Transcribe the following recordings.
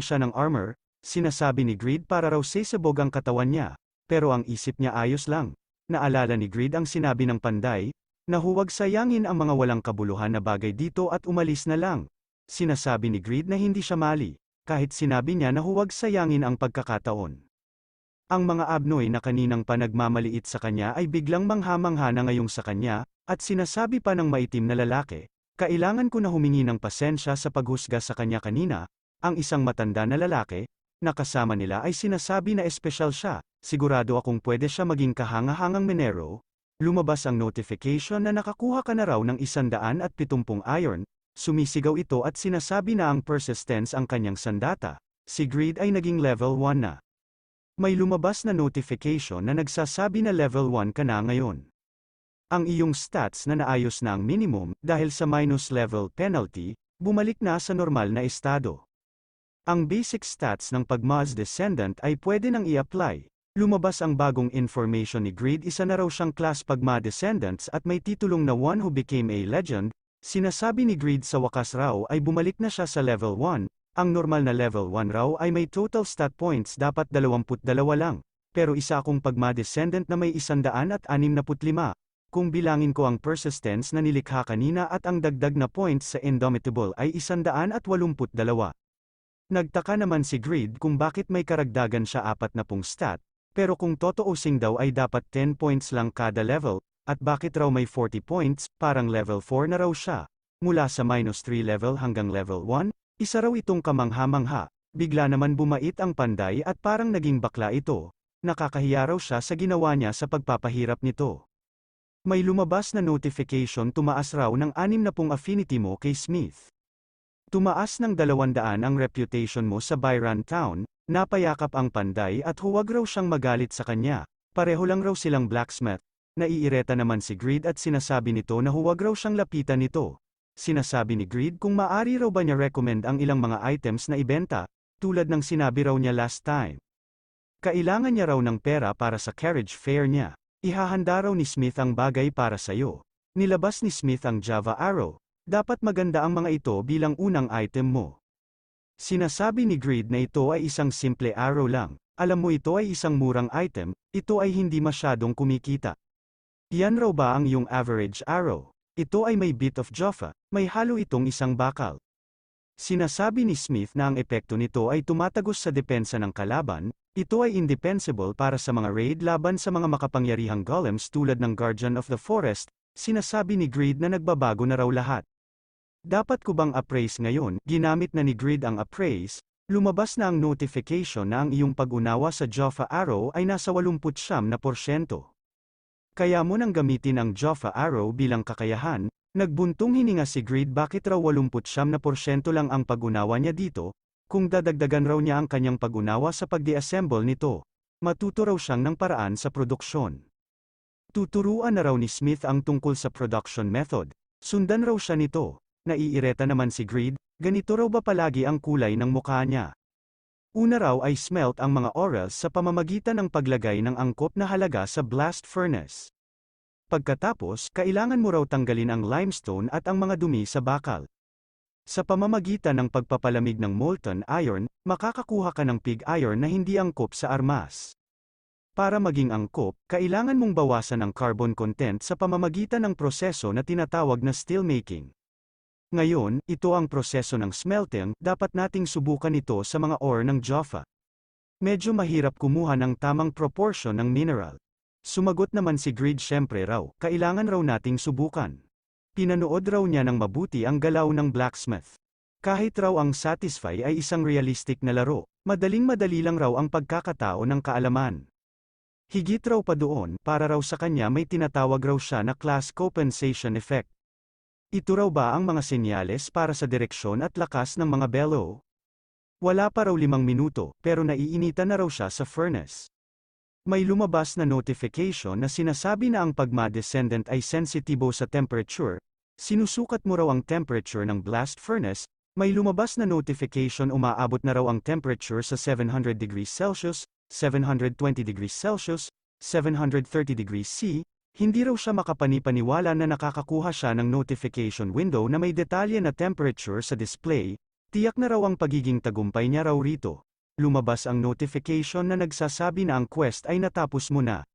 siya ng armor, sinasabi ni Greed para raw sasabog ang katawan niya, pero ang isip niya ayos lang. Naalala ni Greed ang sinabi ng panday, na huwag sayangin ang mga walang kabuluhan na bagay dito at umalis na lang. Sinasabi ni Greed na hindi siya mali, kahit sinabi niya na huwag sayangin ang pagkakataon. Ang mga abnoy na kaninang panagmamaliit sa kanya ay biglang mangha-mangha na ngayong sa kanya, at sinasabi pa ng maitim na lalaki, kailangan ko na humingi ng pasensya sa paghusga sa kanya kanina. Ang isang matanda na lalaki, na kasama nila ay sinasabi na espesyal siya, sigurado akong pwede siya maging kahanga-hangang menero. Lumabas ang notification na nakakuha ka na raw ng 170 iron, sumisigaw ito at sinasabi na ang persistence ang kanyang sandata. Si Greed ay naging level 1 na. May lumabas na notification na nagsasabi na level 1 ka na ngayon. Ang iyong stats na naayos na ang minimum, dahil sa minus level penalty, bumalik na sa normal na estado. Ang basic stats ng Pagma's Descendant ay pwede nang i-apply. Lumabas ang bagong information ni Greed, isa na raw siyang class Pagma Descendants at may titulong na One Who Became a Legend. Sinasabi ni Greed sa wakas raw ay bumalik na siya sa level 1. Ang normal na level 1 raw ay may total stat points dapat 22 lang, pero isa akong Pagma Descendant na may 165. Kung bilangin ko ang persistence na nilikha kanina at ang dagdag na points sa Indomitable ay 182. Nagtaka naman si Greed kung bakit may karagdagan siya 40 stat, pero kung totoosing daw ay dapat 10 points lang kada level, at bakit raw may 40 points, parang level 4 na raw siya. Mula sa minus 3 level hanggang level 1, isa raw itong kamangha-mangha. Bigla naman bumait ang panday at parang naging bakla ito. Nakakahiya raw siya sa ginawa niya sa pagpapahirap nito. May lumabas na notification, tumaas raw ng 60 affinity mo kay Smith. Tumaas ng 200 ang reputation mo sa Byron Town. Napayakap ang panday at huwag raw siyang magalit sa kanya. Pareho lang raw silang blacksmith. Naiireta naman si Greed at sinasabi nito na huwag raw siyang lapitan nito. Sinasabi ni Greed kung maaari raw ba niya recommend ang ilang mga items na ibenta, tulad ng sinabi raw niya last time. Kailangan niya raw ng pera para sa carriage fare niya. Ihahanda raw ni Smith ang bagay para sayo. Nilabas ni Smith ang Java Arrow. Dapat maganda ang mga ito bilang unang item mo. Sinasabi ni Greed na ito ay isang simple arrow lang. Alam mo, ito ay isang murang item, ito ay hindi masyadong kumikita. Yan raw ba ang iyong average arrow? Ito ay may bit of Jaffa, may halo itong isang bakal. Sinasabi ni Smith na ang epekto nito ay tumatagos sa depensa ng kalaban. Ito ay indefensible para sa mga raid laban sa mga makapangyarihang golems tulad ng Guardian of the Forest. Sinasabi ni Greed na nagbabago na raw lahat. Dapat ko bang appraise ngayon? Ginamit na ni Greed ang appraise. Lumabas na ang notification na ang iyong pag-unawa sa Jaffa Arrow ay nasa 89%. Kaya mo nang gamitin ang Jaffa Arrow bilang kakayahan. Nagbuntong hininga si Greed, bakit raw 89% lang ang pag-unawa niya dito? Kung dadagdagan raw niya ang kanyang pag-unawa sa pag-deassemble nito, matuto raw siyang ng paraan sa produksyon. Tuturuan na raw ni Smith ang tungkol sa production method. Sundan raw siya nito. Naiireta naman si Greed, ganito raw ba palagi ang kulay ng mukha niya? Una raw ay smelt ang mga orals sa pamamagitan ng paglagay ng angkop na halaga sa blast furnace. Pagkatapos, kailangan mo raw tanggalin ang limestone at ang mga dumi sa bakal. Sa pamamagitan ng pagpapalamig ng molten iron, makakakuha ka ng pig iron na hindi angkop sa armas. Para maging angkop, kailangan mong bawasan ang carbon content sa pamamagitan ng proseso na tinatawag na steelmaking. Ngayon, ito ang proseso ng smelting, dapat nating subukan ito sa mga ore ng Jaffa. Medyo mahirap kumuha ng tamang proportion ng mineral. Sumagot naman si Greed, syempre raw, kailangan raw nating subukan. Pinanood raw niya ng mabuti ang galaw ng blacksmith. Kahit raw ang Satisfy ay isang realistic na laro, madaling-madali lang raw ang pagkakatao ng kaalaman. Higit raw pa doon, para raw sa kanya may tinatawag raw siya na class compensation effect. Ito raw ba ang mga senyales para sa direksyon at lakas ng mga bellow? Wala pa raw 5 minuto, pero naiinitan na raw siya sa furnace. May lumabas na notification na sinasabi na ang Pagma Descendant ay sensitibo sa temperature. Sinusukat mo raw ang temperature ng blast furnace. May lumabas na notification, umaabot na raw ang temperature sa 700 degrees Celsius, 720 degrees Celsius, 730 degrees C. Hindi raw siya makapanipaniwala na nakakakuha siya ng notification window na may detalye na temperature sa display. Tiyak na raw ang pagiging tagumpay niya raw rito. Lumabas ang notification na nagsasabi na ang quest ay natapos mo na.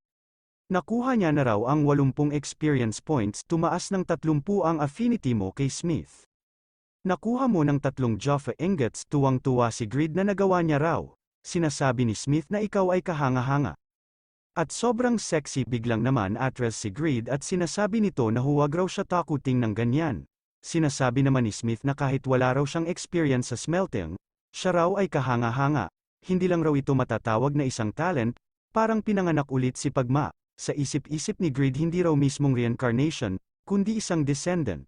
Nakuha niya na raw ang 80 experience points, tumaas ng 30 ang affinity mo kay Smith. Nakuha mo ng 3 Jaffa ingots, tuwang-tuwa si Grid na nagawa niya raw. Sinasabi ni Smith na ikaw ay kahanga-hanga. At sobrang sexy biglang naman atres si Grid at sinasabi nito na huwag raw siya takuting ng ganyan. Sinasabi naman ni Smith na kahit wala raw siyang experience sa smelting, siya raw ay kahanga-hanga. Hindi lang raw ito matatawag na isang talent, parang pinanganak ulit si Pagma. Sa isip-isip ni Grid hindi raw mismong reincarnation, kundi isang descendant.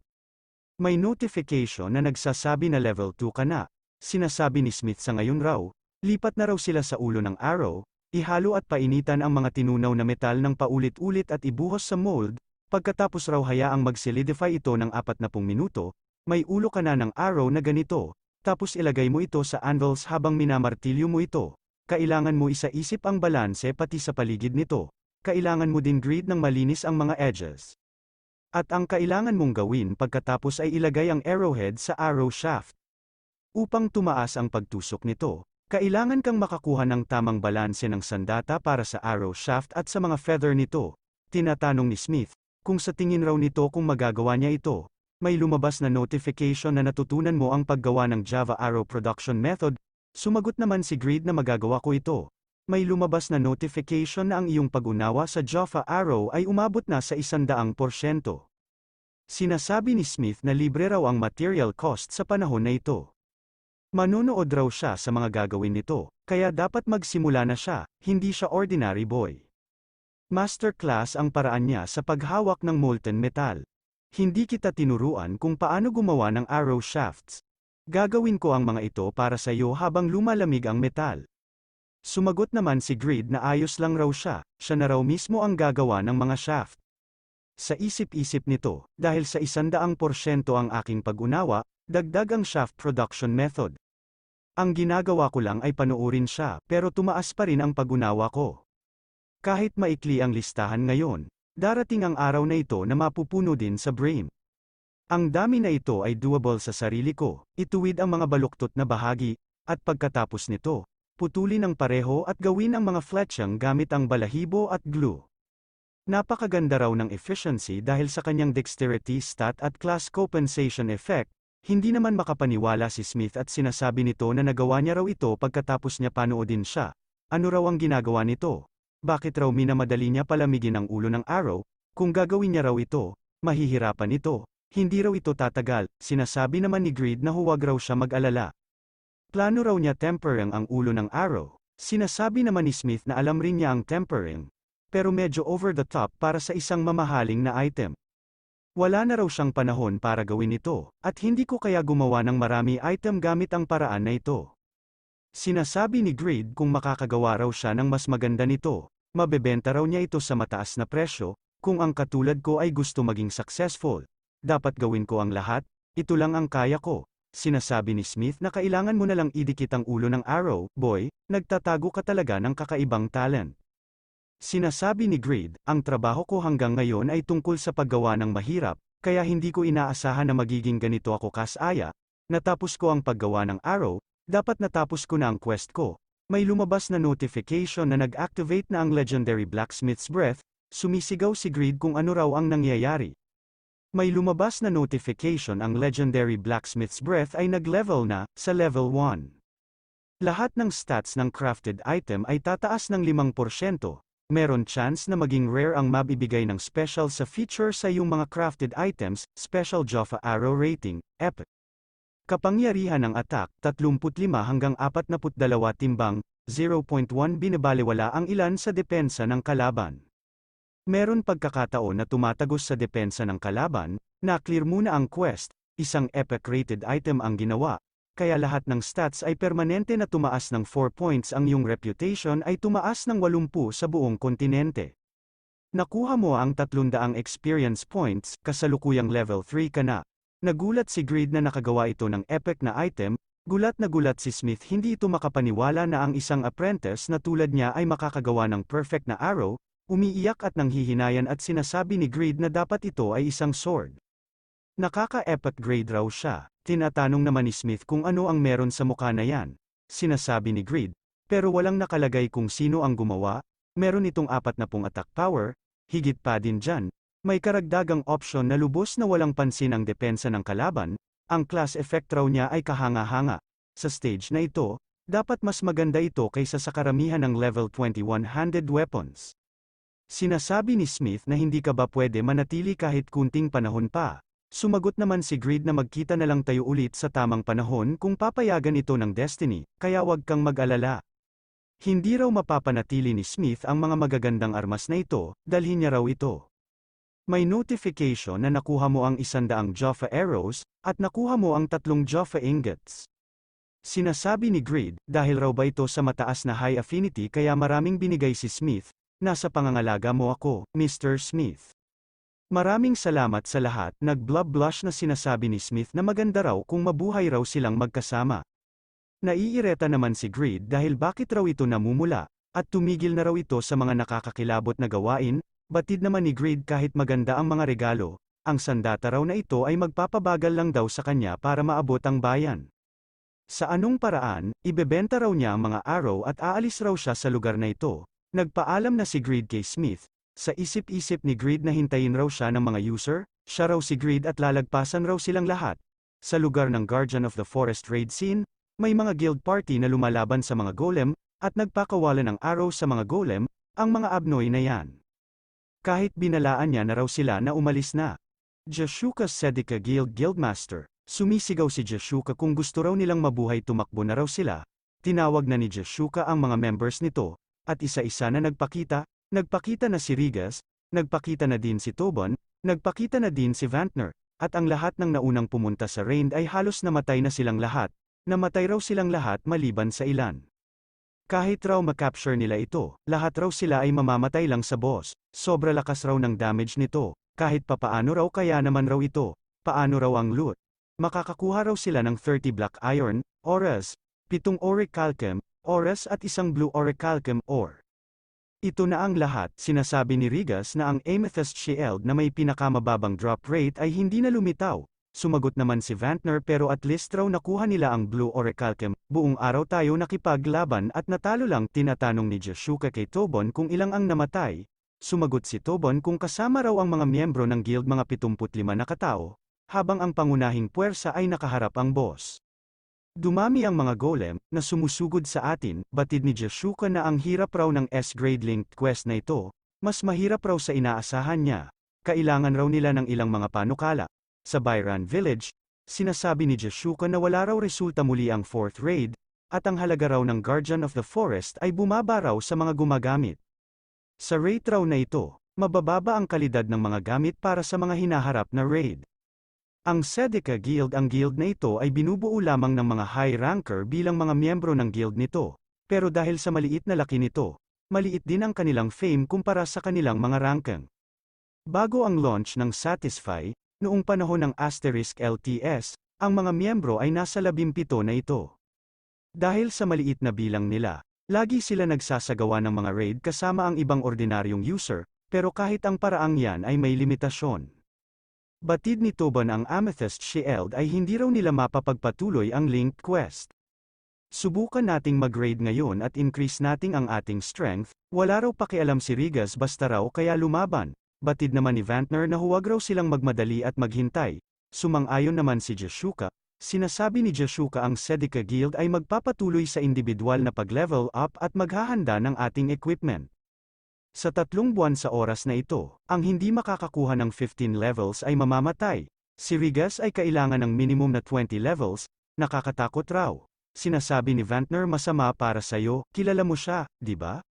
May notification na nagsasabi na level 2 ka na. Sinasabi ni Smith sa ngayon raw, lipat na raw sila sa ulo ng arrow, ihalo at painitan ang mga tinunaw na metal ng paulit-ulit at ibuhos sa mold, pagkatapos raw hayaang mag-solidify ito ng 40 minuto, may ulo ka na ng arrow na ganito, tapos ilagay mo ito sa anvils habang minamartilyo mo ito. Kailangan mo isaisip ang balanse pati sa paligid nito. Kailangan mo din grid ng malinis ang mga edges. At ang kailangan mong gawin pagkatapos ay ilagay ang arrowhead sa arrow shaft. Upang tumaas ang pagtusok nito, kailangan kang makakuha ng tamang balanse ng sandata para sa arrow shaft at sa mga feather nito. Tinatanong ni Smith, kung sa tingin raw nito kung magagawa niya ito. May lumabas na notification na natutunan mo ang paggawa ng Java Arrow Production Method. Sumagot naman si Grid na magagawa ko ito. May lumabas na notification na ang iyong pag-unawa sa Java Arrow ay umabot na sa 100%. Sinasabi ni Smith na libre raw ang material cost sa panahon na ito. Manonood raw siya sa mga gagawin nito, kaya dapat magsimula na siya, hindi siya ordinary boy. Masterclass ang paraan niya sa paghawak ng molten metal. Hindi kita tinuruan kung paano gumawa ng arrow shafts. Gagawin ko ang mga ito para sa iyo habang lumalamig ang metal. Sumagot naman si Grid na ayos lang raw siya na raw mismo ang gagawa ng mga shaft. Sa isip-isip nito, dahil sa 100% ang aking pag-unawa, dagdag ang shaft production method. Ang ginagawa ko lang ay panoorin siya, pero tumaas pa rin ang pag-unawa ko. Kahit maikli ang listahan ngayon, darating ang araw na ito na mapupuno din sa brain. Ang dami na ito ay doable sa sarili ko, ituwid ang mga baluktot na bahagi, at pagkatapos nito, putulin ang pareho at gawin ang mga fletching gamit ang balahibo at glue. Napakaganda raw ng efficiency dahil sa kanyang dexterity stat at class compensation effect. Hindi naman makapaniwala si Smith at sinasabi nito na nagawa niya raw ito pagkatapos niya panoodin siya. Ano raw ang ginagawa nito? Bakit raw minamadali niya palamigin ang ulo ng arrow? Kung gagawin niya raw ito, mahihirapan ito. Hindi raw ito tatagal. Sinasabi naman ni Grid na huwag raw siya mag-alala. Plano raw niya tempering ang ulo ng arrow. Sinasabi naman ni Smith na alam rin niya ang tempering, pero medyo over the top para sa isang mamahaling na item. Wala na raw siyang panahon para gawin ito, at hindi ko kaya gumawa ng marami item gamit ang paraan na ito. Sinasabi ni Grid kung makakagawa raw siya ng mas maganda nito, mabebenta raw niya ito sa mataas na presyo. Kung ang katulad ko ay gusto maging successful, dapat gawin ko ang lahat, ito lang ang kaya ko. Sinasabi ni Smith na kailangan mo na lang idikit ang ulo ng arrow, boy, nagtatago ka talaga ng kakaibang talent. Sinasabi ni Grid, ang trabaho ko hanggang ngayon ay tungkol sa paggawa ng mahirap, kaya hindi ko inaasahan na magiging ganito ako kasaya. Natapos ko ang paggawa ng arrow, dapat natapos ko na ang quest ko. May lumabas na notification na nag-activate na ang legendary blacksmith's breath. Sumisigaw si Grid kung ano raw ang nangyayari. May lumabas na notification ang legendary blacksmith's breath ay nag-level na, sa level 1. Lahat ng stats ng crafted item ay tataas ng 5%. Meron chance na maging rare ang mabibigay ng special sa feature sa iyong mga crafted items, special Jaffa Arrow rating, epic. Kapangyarihan ng attack, 35 hanggang 42 timbang, 0.1 binabalewala ang ilan sa depensa ng kalaban. Meron pagkakataon na tumatagos sa depensa ng kalaban, na-clear muna ang quest, isang epic rated item ang ginawa, kaya lahat ng stats ay permanente na tumaas ng 4 points ang iyong reputation ay tumaas ng 80 sa buong kontinente. Nakuha mo ang 300 experience points, kasalukuyang level 3 ka na. Nagulat si Grid na nakagawa ito ng epic na item, gulat na gulat si Smith hindi ito makapaniwala na ang isang apprentice na tulad niya ay makakagawa ng perfect na arrow. Umiiyak at nanghihinayan at sinasabi ni Grid na dapat ito ay isang sword. Nakaka-epic grade raw siya. Tinatanong naman ni Smith kung ano ang meron sa mukha na yan. Sinasabi ni Greed, pero walang nakalagay kung sino ang gumawa. Meron itong 40 attack power, higit pa din dyan. May karagdagang option na lubos na walang pansin ang depensa ng kalaban. Ang class effect raw niya ay kahanga-hanga. Sa stage na ito, dapat mas maganda ito kaysa sa karamihan ng level 21 handed weapons. Sinasabi ni Smith na hindi ka ba pwede manatili kahit kunting panahon pa. Sumagot naman si Greed na magkita na lang tayo ulit sa tamang panahon kung papayagan ito ng Destiny, kaya wag kang mag-alala. Hindi raw mapapanatili ni Smith ang mga magagandang armas na ito, dalhin niya raw ito. May notification na nakuha mo ang 100 Jaffa arrows, at nakuha mo ang 3 Jaffa ingots. Sinasabi ni Greed, dahil raw ba ito sa mataas na high affinity kaya maraming binigay si Smith, nasa pangangalaga mo ako, Mr. Smith. Maraming salamat sa lahat, nag-blush na sinasabi ni Smith na maganda raw kung mabuhay raw silang magkasama. Naiireta naman si Greed dahil bakit raw ito namumula, at tumigil na raw ito sa mga nakakakilabot na gawain. Batid naman ni Greed kahit maganda ang mga regalo, ang sandata raw na ito ay magpapabagal lang daw sa kanya para maabot ang bayan. Sa anong paraan, ibebenta raw niya ang mga arrow at aalis raw siya sa lugar na ito. Nagpaalam na si Greed kay Smith. Sa isip-isip ni Greed na hintayin raw siya ng mga user, siya raw si Greed at lalagpasan raw silang lahat. Sa lugar ng Guardian of the Forest raid scene, may mga guild party na lumalaban sa mga golem, at nagpakawalan ng arrow sa mga golem, ang mga abnoy na yan. Kahit binalaan niya na raw sila na umalis na. Jashuka Sedika Guildmaster. Sumisigaw si Jashuka kung gusto raw nilang mabuhay tumakbo na raw sila. Tinawag na ni Jashuka ang mga members nito, at isa-isa na nagpakita na si Rigas, nagpakita na din si Tobon, nagpakita na din si Vantner, at ang lahat ng naunang pumunta sa raid ay halos namatay na silang lahat, namatay raw silang lahat maliban sa ilan. Kahit raw makapture nila ito, lahat raw sila ay mamamatay lang sa boss, sobra lakas raw ng damage nito, kahit papaano raw kaya naman raw ito, paano raw ang loot. Makakakuha raw sila ng 30 black iron, auras, 7 orichalcum, auras at 1 blue orichalcum ore. Ito na ang lahat, sinasabi ni Rigas na ang Amethyst Shield na may pinakamababang drop rate ay hindi na lumitaw. Sumagot naman si Vantner pero at least raw nakuha nila ang Blue Orichalcum. Buong araw tayo nakipaglaban at natalo lang. Tinatanong ni Jashuka kay Tobon kung ilang ang namatay. Sumagot si Tobon kung kasama raw ang mga miyembro ng guild mga 75 na katao, habang ang pangunahing puwersa ay nakaharap ang boss. Dumami ang mga golem, na sumusugod sa atin. Batid ni Jashuka na ang hirap raw ng S-grade linked quest na ito, mas mahirap raw sa inaasahan niya. Kailangan raw nila ng ilang mga panukala. Sa Byran Village, sinasabi ni Jashuka na wala raw resulta muli ang 4th raid, at ang halaga raw ng Guardian of the Forest ay bumaba raw sa mga gumagamit. Sa raid raw na ito, mabababa ang kalidad ng mga gamit para sa mga hinaharap na raid. Ang Sedika Guild, ang guild na ito ay binubuo lamang ng mga high ranker bilang mga miyembro ng guild nito, pero dahil sa maliit na laki nito, maliit din ang kanilang fame kumpara sa kanilang mga ranking. Bago ang launch ng Satisfy, noong panahon ng Asterisk LTS, ang mga miyembro ay nasa 17 na ito. Dahil sa maliit na bilang nila, lagi sila nagsasagawa ng mga raid kasama ang ibang ordinaryong user, pero kahit ang paraang yan ay may limitasyon. Batid ni Tobon ang Amethyst Shield ay hindi raw nila mapapagpatuloy ang linked quest. Subukan nating mag-raid ngayon at increase nating ang ating strength. Wala raw pakialam si Rigas basta raw kaya lumaban. Batid naman ni Vantner na huwag raw silang magmadali at maghintay. Sumang-ayon naman si Jashuka. Sinasabi ni Jashuka ang Sedika Guild ay magpapatuloy sa individual na pag-level up at maghahanda ng ating equipment. Sa 3 buwan sa oras na ito, ang hindi makakakuha ng 15 levels ay mamamatay. Si Rigas ay kailangan ng minimum na 20 levels, nakakatakot raw. Sinasabi ni Vantner masama para sa'yo, kilala mo siya, di ba?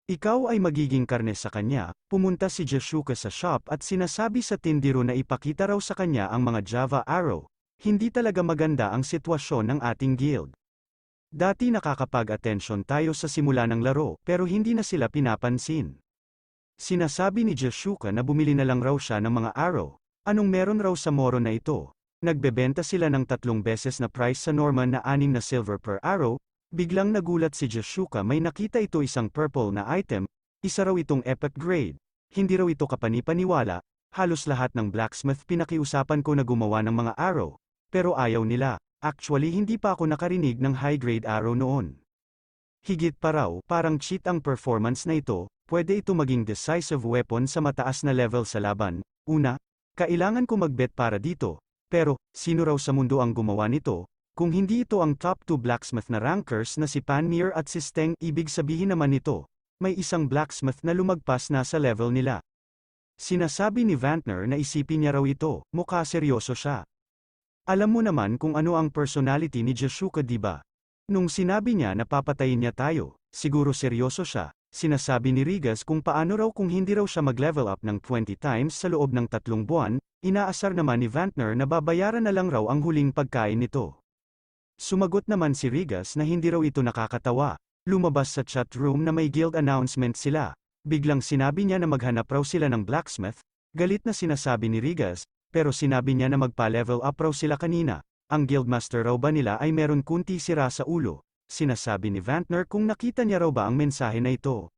Ikaw ay magiging karne sa kanya. Pumunta si Jashuka sa shop at sinasabi sa tindiro na ipakita raw sa kanya ang mga Java Arrow. Hindi talaga maganda ang sitwasyon ng ating guild. Dati nakakapag-atensyon tayo sa simula ng laro, pero hindi na sila pinapansin. Sinasabi ni Jashuka na bumili na lang raw siya ng mga arrow. Anong meron raw sa moro na ito? Nagbebenta sila ng 3 beses na price sa Norman na 6 na silver per arrow. Biglang nagulat si Jashuka may nakita ito isang purple na item, isa raw itong epic grade. Hindi raw ito kapanipaniwala. Halos lahat ng blacksmith pinakiusapan ko na gumawa ng mga arrow, pero ayaw nila. Actually hindi pa ako nakarinig ng high-grade arrow noon. Higit pa raw, parang cheat ang performance na ito, pwede ito maging decisive weapon sa mataas na level sa laban. Una, kailangan ko mag-bet para dito, pero, sino raw sa mundo ang gumawa nito? Kung hindi ito ang top 2 blacksmith na rankers na si Panmir at si Steng, ibig sabihin naman nito, may isang blacksmith na lumagpas na sa level nila. Sinasabi ni Vantner na isipin niya raw ito, mukha seryoso siya. Alam mo naman kung ano ang personality ni Jeshuka, diba? Nung sinabi niya na papatayin niya tayo, siguro seryoso siya. Sinasabi ni Rigas kung paano raw kung hindi raw siya mag-level up ng 20 times sa loob ng 3 buwan, inaasar naman ni Vantner na babayaran na lang raw ang huling pagkain nito. Sumagot naman si Rigas na hindi raw ito nakakatawa. Lumabas sa chat room na may guild announcement sila. Biglang sinabi niya na maghanap raw sila ng blacksmith. Galit na sinasabi ni Rigas, pero sinabi niya na magpa-level up raw sila kanina. Ang guildmaster raw ba nila ay meron kunti sira sa ulo. Sinasabi ni Vantner kung nakita niya raw ba ang mensahe na ito.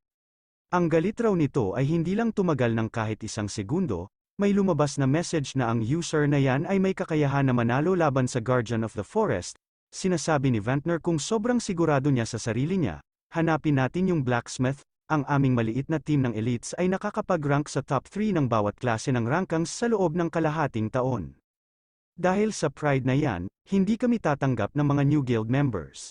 Ang galit raw nito ay hindi lang tumagal ng kahit isang segundo, may lumabas na message na ang user na yan ay may kakayahan na manalo laban sa Guardian of the Forest. Sinasabi ni Vantner kung sobrang sigurado niya sa sarili niya, hanapin natin yung blacksmith, ang aming maliit na team ng elites ay nakakapag-rank sa top 3 ng bawat klase ng rankings sa loob ng kalahating taon. Dahil sa pride na yan, hindi kami tatanggap ng mga new guild members.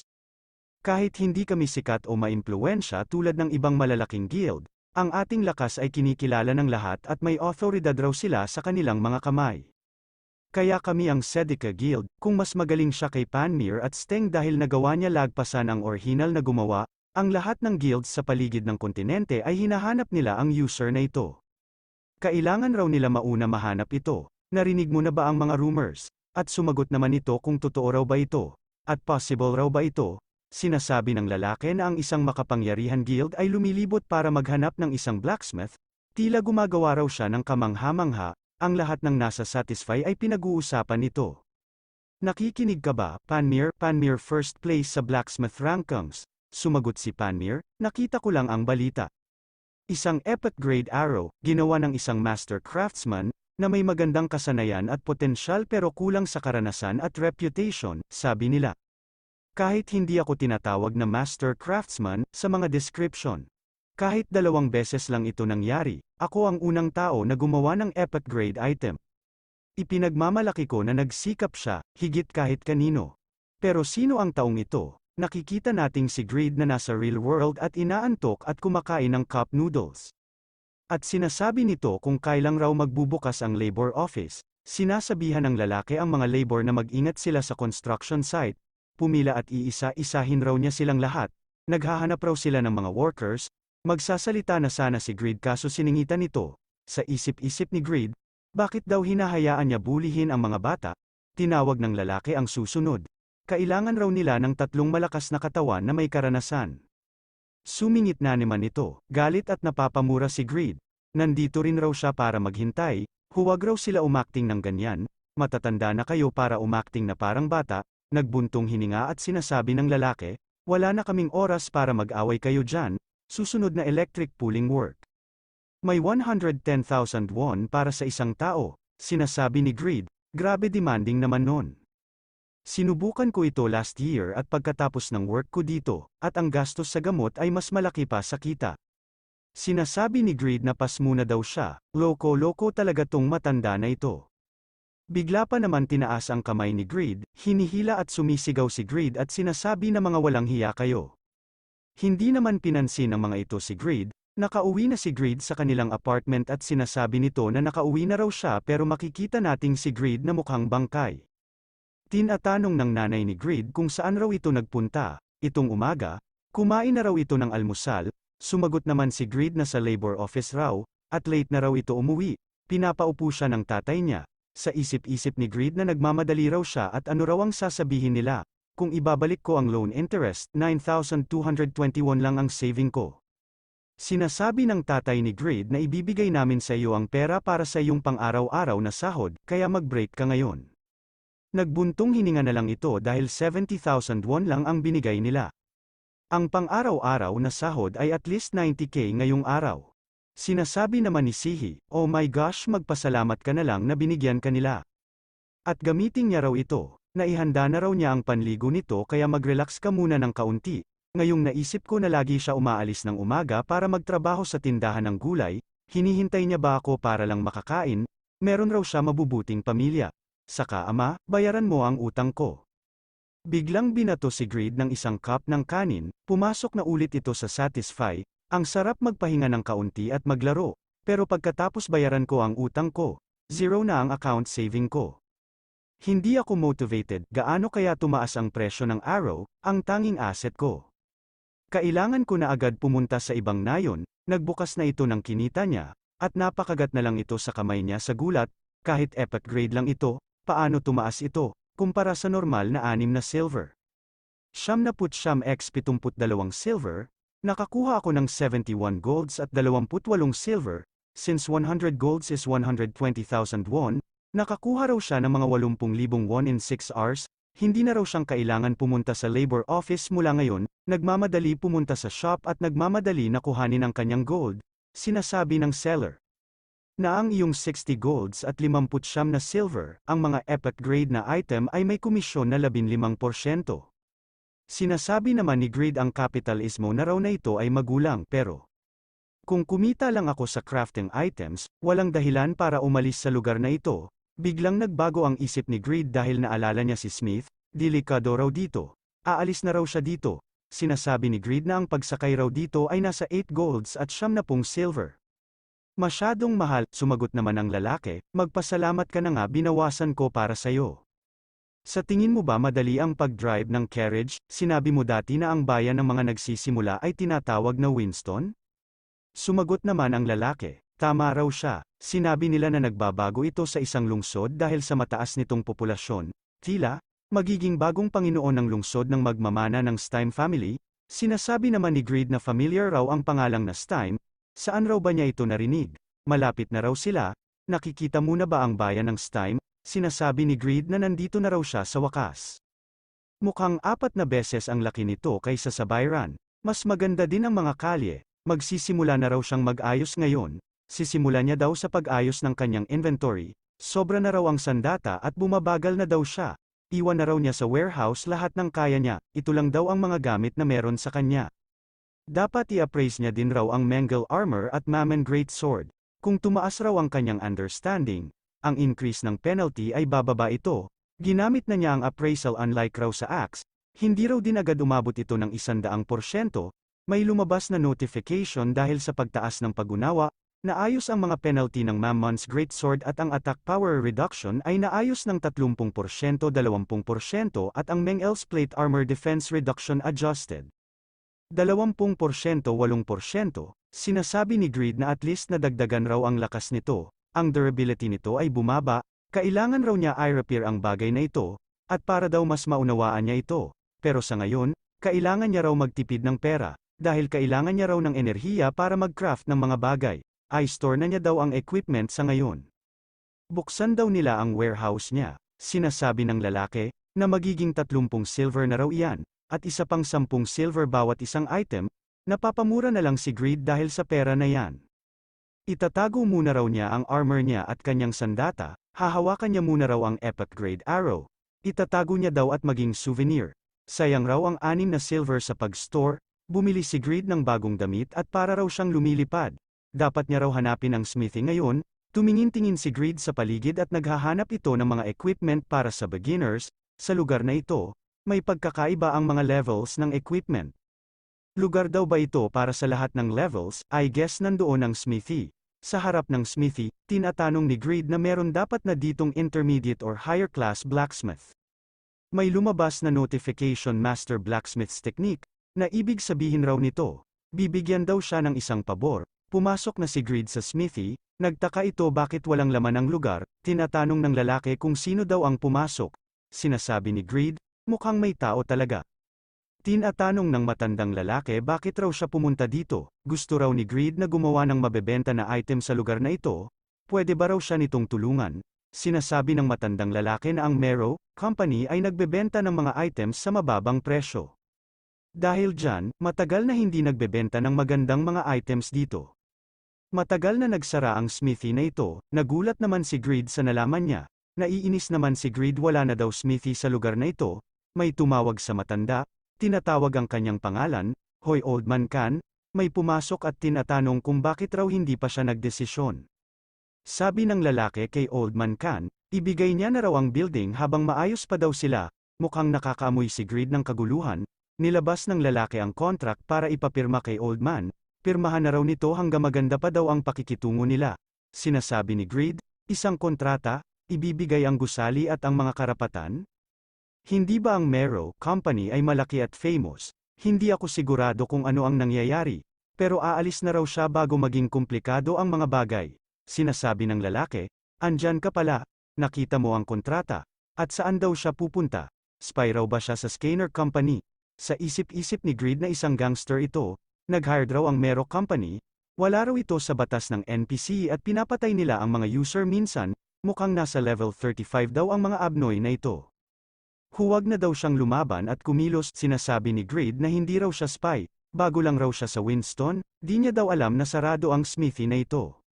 Kahit hindi kami sikat o maimpluwensya tulad ng ibang malalaking guild, ang ating lakas ay kinikilala ng lahat at may otoridad raw sila sa kanilang mga kamay. Kaya kami ang Sedika Guild, kung mas magaling siya kay Panmir at Steng dahil nagawa niya lagpasan ang orihinal na gumawa, ang lahat ng guilds sa paligid ng kontinente ay hinahanap nila ang user na ito. Kailangan raw nila mauna mahanap ito. Narinig mo na ba ang mga rumors? At sumagot naman ito kung totoo raw ba ito? At possible raw ba ito? Sinasabi ng lalaki na ang isang makapangyarihan guild ay lumilibot para maghanap ng isang blacksmith, tila gumagawa raw siya ng kamangha-mangha. Ang lahat ng nasa Satisfy ay pinag-uusapan nito. Nakikinig ka ba, Panmir? Panmir first place sa blacksmith rankings. Sumagot si Panmir, nakita ko lang ang balita. Isang epic grade arrow, ginawa ng isang master craftsman, na may magandang kasanayan at potensyal pero kulang sa karanasan at reputation, sabi nila. Kahit hindi ako tinatawag na master craftsman, sa mga description. Kahit 2 beses lang ito nangyari, ako ang unang tao na gumawa ng epic grade item. Ipinagmamalaki ko na nagsikap siya, higit kahit kanino. Pero sino ang taong ito? Nakikita nating si Greed na nasa real world at inaantok at kumakain ng cup noodles. At sinasabi nito kung kailang raw magbubukas ang labor office, sinasabihan ng lalaki ang mga labor na mag-ingat sila sa construction site, pumila at iisa-isahin raw niya silang lahat, naghahanap raw sila ng mga workers, magsasalita na sana si Greed kaso siningitan nito. Sa isip-isip ni Greed, bakit daw hinahayaan niya bulihin ang mga bata? Tinawag ng lalaki ang susunod. Kailangan raw nila ng 3 malakas na katawan na may karanasan. Sumingit na naman ito, galit at napapamura si Greed. Nandito rin raw siya para maghintay, huwag raw sila umakting ng ganyan, matatanda na kayo para umakting na parang bata, nagbuntong hininga at sinasabi ng lalaki, wala na kaming oras para mag-away kayo dyan, susunod na electric pulling work. May 110,000 won para sa isang tao, sinasabi ni Greed, grabe demanding naman nun. Sinubukan ko ito last year at pagkatapos ng work ko dito, at ang gastos sa gamot ay mas malaki pa sa kita. Sinasabi ni Greed na pas muna daw siya, loko-loko talaga tong matanda na ito. Bigla pa naman tinaas ang kamay ni Greed, hinihila at sumisigaw si Greed at sinasabi na mga walang hiya kayo. Hindi naman pinansin ng mga ito si Greed, nakauwi na si Greed sa kanilang apartment at sinasabi nito na nakauwi na raw siya pero makikita nating si Greed na mukhang bangkay. Tinatanong ng nanay ni Greed kung saan raw ito nagpunta. Itong umaga, kumain na raw ito ng almusal, sumagot naman si Greed na sa labor office raw, at late na raw ito umuwi. Pinapaupo siya ng tatay niya. Sa isip-isip ni Greed na nagmamadali raw siya at ano raw ang sasabihin nila. Kung ibabalik ko ang loan interest, 9,221 lang ang saving ko. Sinasabi ng tatay ni Greed na ibibigay namin sa iyo ang pera para sa iyong pang-araw-araw na sahod, kaya mag-break ka ngayon. Nagbuntong hininga na lang ito dahil 70,000 won lang ang binigay nila. Ang pang-araw-araw na sahod ay at least 90k ngayong araw. Sinasabi naman ni Sihi, "Oh my gosh, magpasalamat ka na lang na binigyan ka nila." At gamitin niya raw ito. Naihanda na raw niya ang panligo nito kaya mag-relax ka muna ng kaunti. Ngayong naisip ko na lagi siya umaalis ng umaga para magtrabaho sa tindahan ng gulay, hinihintay niya ba ako para lang makakain, meron raw siya mabubuting pamilya. Saka ama, bayaran mo ang utang ko. Biglang binato si Greed ng isang cup ng kanin, pumasok na ulit ito sa Satisfy, ang sarap magpahinga ng kaunti at maglaro, pero pagkatapos bayaran ko ang utang ko, zero na ang account saving ko. Hindi ako motivated, gaano kaya tumaas ang presyo ng Arrow, ang tanging asset ko. Kailangan ko na agad pumunta sa ibang nayon, nagbukas na ito ng kinita niya, at napakagat na lang ito sa kamay niya sa gulat, kahit epic grade lang ito, paano tumaas ito, kumpara sa normal na 6 na silver. 79x72 silver, nakakuha ako ng 71 golds at 28 silver, since 100 golds is 120,000 won, nakakuha raw siya ng mga 80,000 won in 6 hours, hindi na raw siyang kailangan pumunta sa labor office mula ngayon, nagmamadali pumunta sa shop at nagmamadali na kuhanin ang kanyang gold, sinasabi ng seller. Na ang iyong 60 golds at 59 na silver, ang mga epic grade na item ay may komisyon na 15%. Sinasabi naman ni Greed ang kapitalismo na raw na ito ay magulang pero kung kumita lang ako sa crafting items, walang dahilan para umalis sa lugar na ito. Biglang nagbago ang isip ni Greed dahil naalala niya si Smith, delikado raw dito. Aalis na raw siya dito. Sinasabi ni Greed na ang pagsakay raw dito ay nasa 8 golds at 70 silver. Masyadong mahal, sumagot naman ang lalaki, magpasalamat ka na nga binawasan ko para sayo. Sa tingin mo ba madali ang pag-drive ng carriage? Sinabi mo dati na ang bayan ng mga nagsisimula ay tinatawag na Winston? Sumagot naman ang lalaki. Tama raw siya, sinabi nila na nagbabago ito sa isang lungsod dahil sa mataas nitong populasyon, tila, magiging bagong Panginoon ng lungsod ng magmamana ng Stein family, sinasabi naman ni Greed na familiar raw ang pangalang na Stein, saan raw ba niya ito narinig? Malapit na raw sila, nakikita mo na ba ang bayan ng Stein? Sinasabi ni Greed na nandito na raw siya sa wakas. Mukhang 4 na beses ang laki nito kaysa sa Byron, mas maganda din ang mga kalye, magsisimula na raw siyang mag-ayos ngayon. Sisimula niya daw sa pag-ayos ng kanyang inventory, sobra na raw ang sandata at bumabagal na daw siya. Iwan na raw niya sa warehouse lahat ng kaya niya, ito lang daw ang mga gamit na meron sa kanya. Dapat i-appraise niya din raw ang Mengel Armor at Mammon Great Sword. Kung tumaas raw ang kanyang understanding, ang increase ng penalty ay bababa ito. Ginamit na niya ang appraisal unlike raw sa Axe, hindi raw din agad umabot ito ng 100%, may lumabas na notification dahil sa pagtaas ng pag-unawa. Naayos ang mga penalty ng Mammon's Great Sword at ang attack power reduction ay naayos ng 30%, 20% at ang Mengel's Plate Armor Defense Reduction adjusted. 20%, 8%, sinasabi ni Greed na at least nadagdagan raw ang lakas nito, ang durability nito ay bumaba, kailangan raw niya i-repair ang bagay na ito, at para daw mas maunawaan niya ito, pero sa ngayon, kailangan niya raw magtipid ng pera, dahil kailangan niya raw ng enerhiya para mag-craft ng mga bagay. I-store na niya daw ang equipment sa ngayon. Buksan daw nila ang warehouse niya, sinasabi ng lalaki, na magiging 30 silver na raw iyan, at isa pang 10 silver bawat isang item, napapamura na lang si Greed dahil sa pera na yan. Itatago muna raw niya ang armor niya at kanyang sandata, hahawakan niya muna raw ang epic grade arrow, itatago niya daw at maging souvenir. Sayang raw ang 6 na silver sa pag-store, bumili si Greed ng bagong damit at para raw siyang lumilipad. Dapat niya raw hanapin ang smithy ngayon, tumingin-tingin si Greed sa paligid at naghahanap ito ng mga equipment para sa beginners, sa lugar na ito, may pagkakaiba ang mga levels ng equipment. Lugar daw ba ito para sa lahat ng levels? I guess nandoon ang smithy. Sa harap ng smithy, tinatanong ni Greed na meron dapat na ditong intermediate or higher class blacksmith. May lumabas na notification Master Blacksmith's Technique, na ibig sabihin raw nito, bibigyan daw siya ng isang pabor. Pumasok na si Greed sa smithy, nagtaka ito bakit walang laman ang lugar, tinatanong ng lalaki kung sino daw ang pumasok. Sinasabi ni Greed, mukhang may tao talaga. Tinatanong ng matandang lalaki bakit raw siya pumunta dito, gusto raw ni Greed na gumawa ng mabebenta na item sa lugar na ito, pwede ba raw siya nitong tulungan? Sinasabi ng matandang lalaki na ang Mero Company ay nagbebenta ng mga items sa mababang presyo. Dahil dyan, matagal na hindi nagbebenta ng magandang mga items dito. Matagal na nagsara ang smithy na ito, nagulat naman si Greed sa nalaman niya. Naiinis naman si Greed, wala na daw smithy sa lugar na ito. May tumawag sa matanda, tinatawag ang kanyang pangalan, Hoy Old Man Khan, may pumasok at tinatanong kung bakit raw hindi pa siya nagdesisyon. Sabi ng lalaki kay Old Man Khan, ibigay niya na raw ang building habang maayos pa daw sila. Mukhang nakakaamoy si Greed ng kaguluhan. Nilabas ng lalaki ang contract para ipapirma kay Old Man. Pirmahan na raw nito hanggang maganda pa daw ang pakikitungo nila. Sinasabi ni Greed, isang kontrata, ibibigay ang gusali at ang mga karapatan? Hindi ba ang Mero Company ay malaki at famous? Hindi ako sigurado kung ano ang nangyayari. Pero aalis na raw siya bago maging komplikado ang mga bagay. Sinasabi ng lalaki, andyan ka pala, nakita mo ang kontrata. At saan daw siya pupunta? Spy raw ba siya sa Scanner Company? Sa isip-isip ni Greed na isang gangster ito, nag-hired raw ang Mero Company, wala raw ito sa batas ng NPC at pinapatay nila ang mga user minsan, mukhang nasa level 35 daw ang mga abnoy na ito. Huwag na daw siyang lumaban at kumilos. Sinasabi ni Greed na hindi raw siya spy, bago lang raw siya sa Winston, di niya daw alam na sarado ang smithy na ito.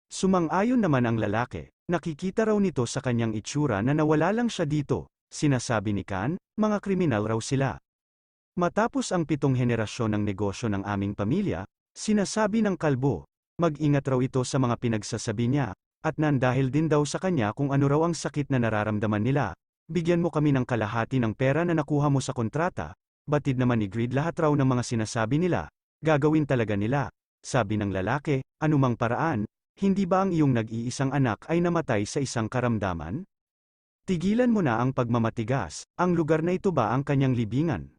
Sumang-ayon naman ang lalaki, nakikita raw nito sa kanyang itsura na nawala lang siya dito. Sinasabi ni Khan, mga kriminal raw sila. Matapos ang 7 henerasyon ng negosyo ng aming pamilya, sinasabi ng kalbo, mag-ingat raw ito sa mga pinagsasabi niya, at nandahil din daw sa kanya kung ano raw ang sakit na nararamdaman nila. Bigyan mo kami ng kalahati ng pera na nakuha mo sa kontrata. Batid naman ni Greed lahat raw ng mga sinasabi nila, gagawin talaga nila. Sabi ng lalaki, anumang paraan, hindi ba ang iyong nag-iisang anak ay namatay sa isang karamdaman? Tigilan mo na ang pagmamatigas, ang lugar na ito ba ang kanyang libingan?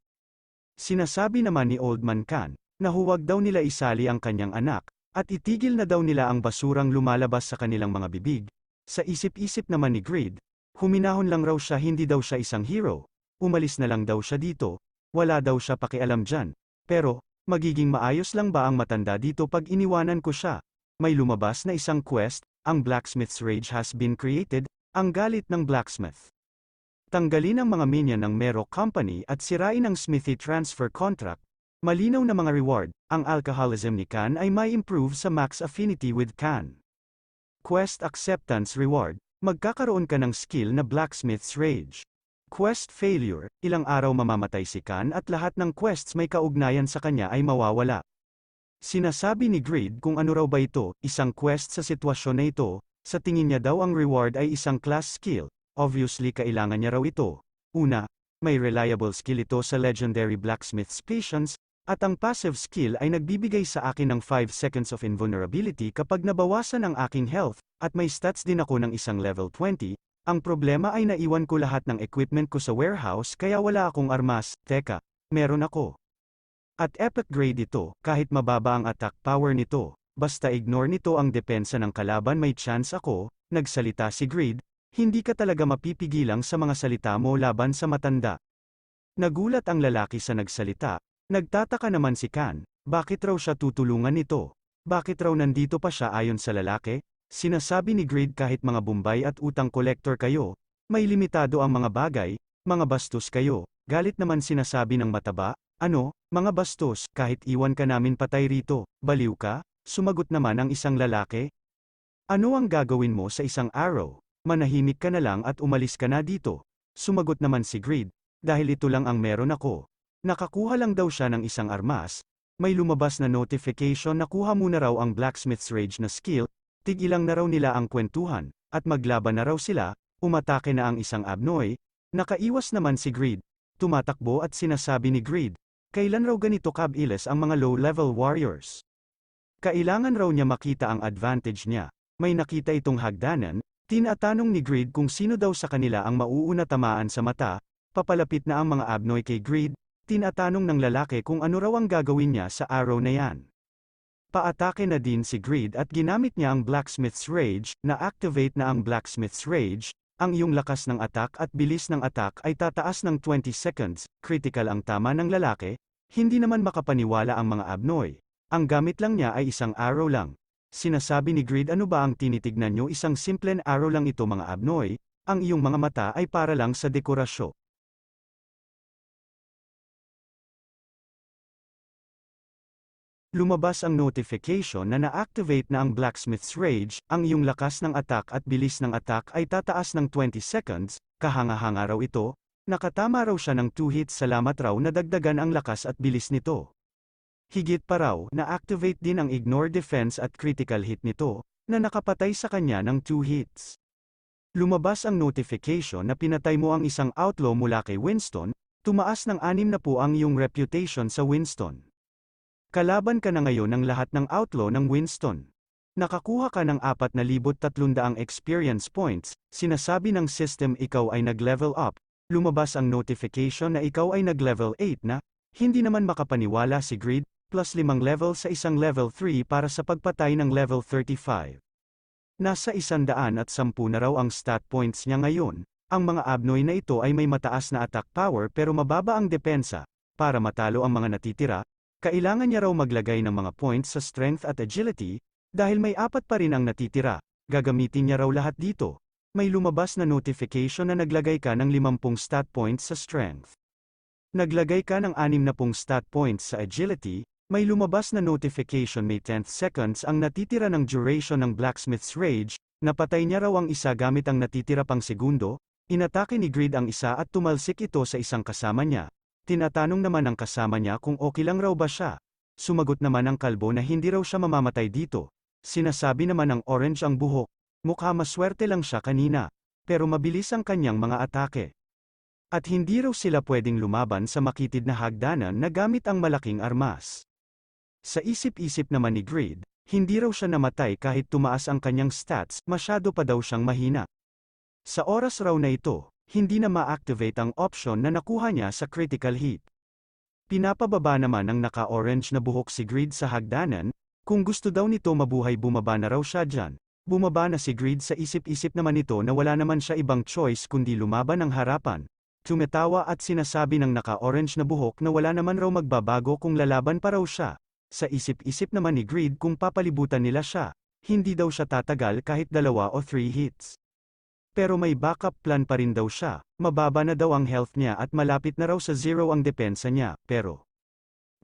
Sinasabi naman ni Old Man Khan, na huwag daw nila isali ang kanyang anak, at itigil na daw nila ang basurang lumalabas sa kanilang mga bibig. Sa isip-isip naman ni Greed, huminahon lang raw siya, hindi daw siya isang hero, umalis na lang daw siya dito, wala daw siya pakialam dyan. Pero, magiging maayos lang ba ang matanda dito pag iniwanan ko siya? May lumabas na isang quest, ang Blacksmith's Rage has been created, ang galit ng blacksmith. Tanggalin ang mga minion ng Mero Company at sirain ang smithy transfer contract. Malinaw na mga reward, ang alcoholism ni Khan ay may improve sa max affinity with Khan. Quest acceptance reward, magkakaroon ka ng skill na Blacksmith's Rage. Quest failure, ilang araw mamamatay si Khan at lahat ng quests may kaugnayan sa kanya ay mawawala. Sinasabi ni Greed kung ano raw ba ito, isang quest sa sitwasyon na ito, sa tingin niya daw ang reward ay isang class skill. Obviously kailangan niya raw ito. Una, may reliable skill ito sa Legendary Blacksmith's Patience, at ang passive skill ay nagbibigay sa akin ng 5 seconds of invulnerability kapag nabawasan ang aking health, at may stats din ako ng isang level 20, ang problema ay naiwan ko lahat ng equipment ko sa warehouse kaya wala akong armas. Teka, meron ako. At epic grade ito, kahit mababa ang attack power nito, basta ignore nito ang depensa ng kalaban may chance ako, nagsalita si Greed. Hindi ka talaga mapipigilang sa mga salita mo laban sa matanda. Nagulat ang lalaki sa nagsalita, nagtataka naman si Khan, bakit raw siya tutulungan nito? Bakit raw nandito pa siya ayon sa lalaki? Sinasabi ni Greed kahit mga bumbay at utang collector kayo, may limitado ang mga bagay, mga bastos kayo, galit naman sinasabi ng mataba, ano, mga bastos, kahit iwan ka namin patay rito, baliw ka? Sumagot naman ang isang lalaki. Ano ang gagawin mo sa isang araw? Manahimik ka na lang at umalis ka na dito. Sumagot naman si Greed, dahil ito lang ang meron ako. Nakakuha lang daw siya ng isang armas, may lumabas na notification na kuha muna raw ang Blacksmith's Rage na skill, tigilang na raw nila ang kwentuhan, at maglaban na raw sila, umatake na ang isang abnoy, nakaiwas naman si Greed, tumatakbo at sinasabi ni Greed, kailan raw ganito kabilis ang mga low-level warriors? Kailangan raw niya makita ang advantage niya, may nakita itong hagdanan. Tinatanong ni Greed kung sino daw sa kanila ang mauuna tamaan sa mata, papalapit na ang mga abnoy kay Greed, tinatanong ng lalaki kung ano raw ang gagawin niya sa araw na yan. Paatake na din si Greed at ginamit niya ang Blacksmith's Rage, na-activate na ang Blacksmith's Rage, ang iyong lakas ng attack at bilis ng attack ay tataas ng 20 seconds, critical ang tama ng lalaki, hindi naman makapaniwala ang mga abnoy, ang gamit lang niya ay isang arrow lang. Sinasabi ni Greed, ano ba ang tinitignan nyo, isang simpleng arrow lang ito mga abnoy, ang iyong mga mata ay para lang sa dekorasyon. Lumabas ang notification na na-activate na ang Blacksmith's Rage, ang iyong lakas ng attack at bilis ng attack ay tataas ng 20 seconds, kahanga-hanga raw ito, nakatama raw siya ng 2 hits salamat raw na dagdagan ang lakas at bilis nito. Higit pa raw, na-activate din ang Ignore Defense at critical hit nito, na nakapatay sa kanya ng 2 hits. Lumabas ang notification na pinatay mo ang isang outlaw mula kay Winston, tumaas ng 6 na po ang iyong reputation sa Winston. Kalaban ka na ngayon ng lahat ng outlaw ng Winston. Nakakuha ka ng 4,300 experience points, sinasabi ng system ikaw ay nag-level up, lumabas ang notification na ikaw ay nag-level 8 na, hindi naman makapaniwala si Greed, plus 5 level sa isang level 3 para sa pagpatay ng level 35. Nasa 110 na raw ang stat points niya ngayon, ang mga abnoy na ito ay may mataas na attack power pero mababa ang depensa, para matalo ang mga natitira, kailangan niya raw maglagay ng mga points sa strength at agility, dahil may 4 pa rin ang natitira, gagamitin niya raw lahat dito. May lumabas na notification na naglagay ka ng 50 stat points sa strength. Naglagay ka ng 60 stat points sa agility, may lumabas na notification may 10 seconds ang natitira ng duration ng Blacksmith's Rage, napatay niya raw ang isa gamit ang natitira pang segundo, inatake ni Greed ang isa at tumalsik ito sa isang kasama niya. Tinatanong naman ng kasama niya kung okay lang raw ba siya. Sumagot naman ang kalbo na hindi raw siya mamamatay dito. Sinasabi naman ng orange ang buhok, mukha maswerte lang siya kanina, pero mabilis ang kanyang mga atake. At hindi raw sila pwedeng lumaban sa makitid na hagdanan na gamit ang malaking armas. Sa isip-isip naman ni Greed, hindi raw siya namatay kahit tumaas ang kanyang stats, masyado pa daw siyang mahina. Sa oras raw na ito, hindi na ma-activate ang option na nakuha niya sa critical hit. Pinapababa naman ng naka-orange na buhok si Greed sa hagdanan, kung gusto daw nito mabuhay bumaba na raw siya dyan. Bumaba na si Greed sa isip-isip naman nito na wala naman siya ibang choice kundi lumaban ng harapan. Tumatawa at sinasabi ng naka-orange na buhok na wala naman raw magbabago kung lalaban pa raw siya. Sa isip-isip naman ni Greed kung papalibutan nila siya, hindi daw siya tatagal kahit 2 o 3 hits. Pero may backup plan pa rin daw siya, mababa na daw ang health niya at malapit na raw sa 0 ang depensa niya, pero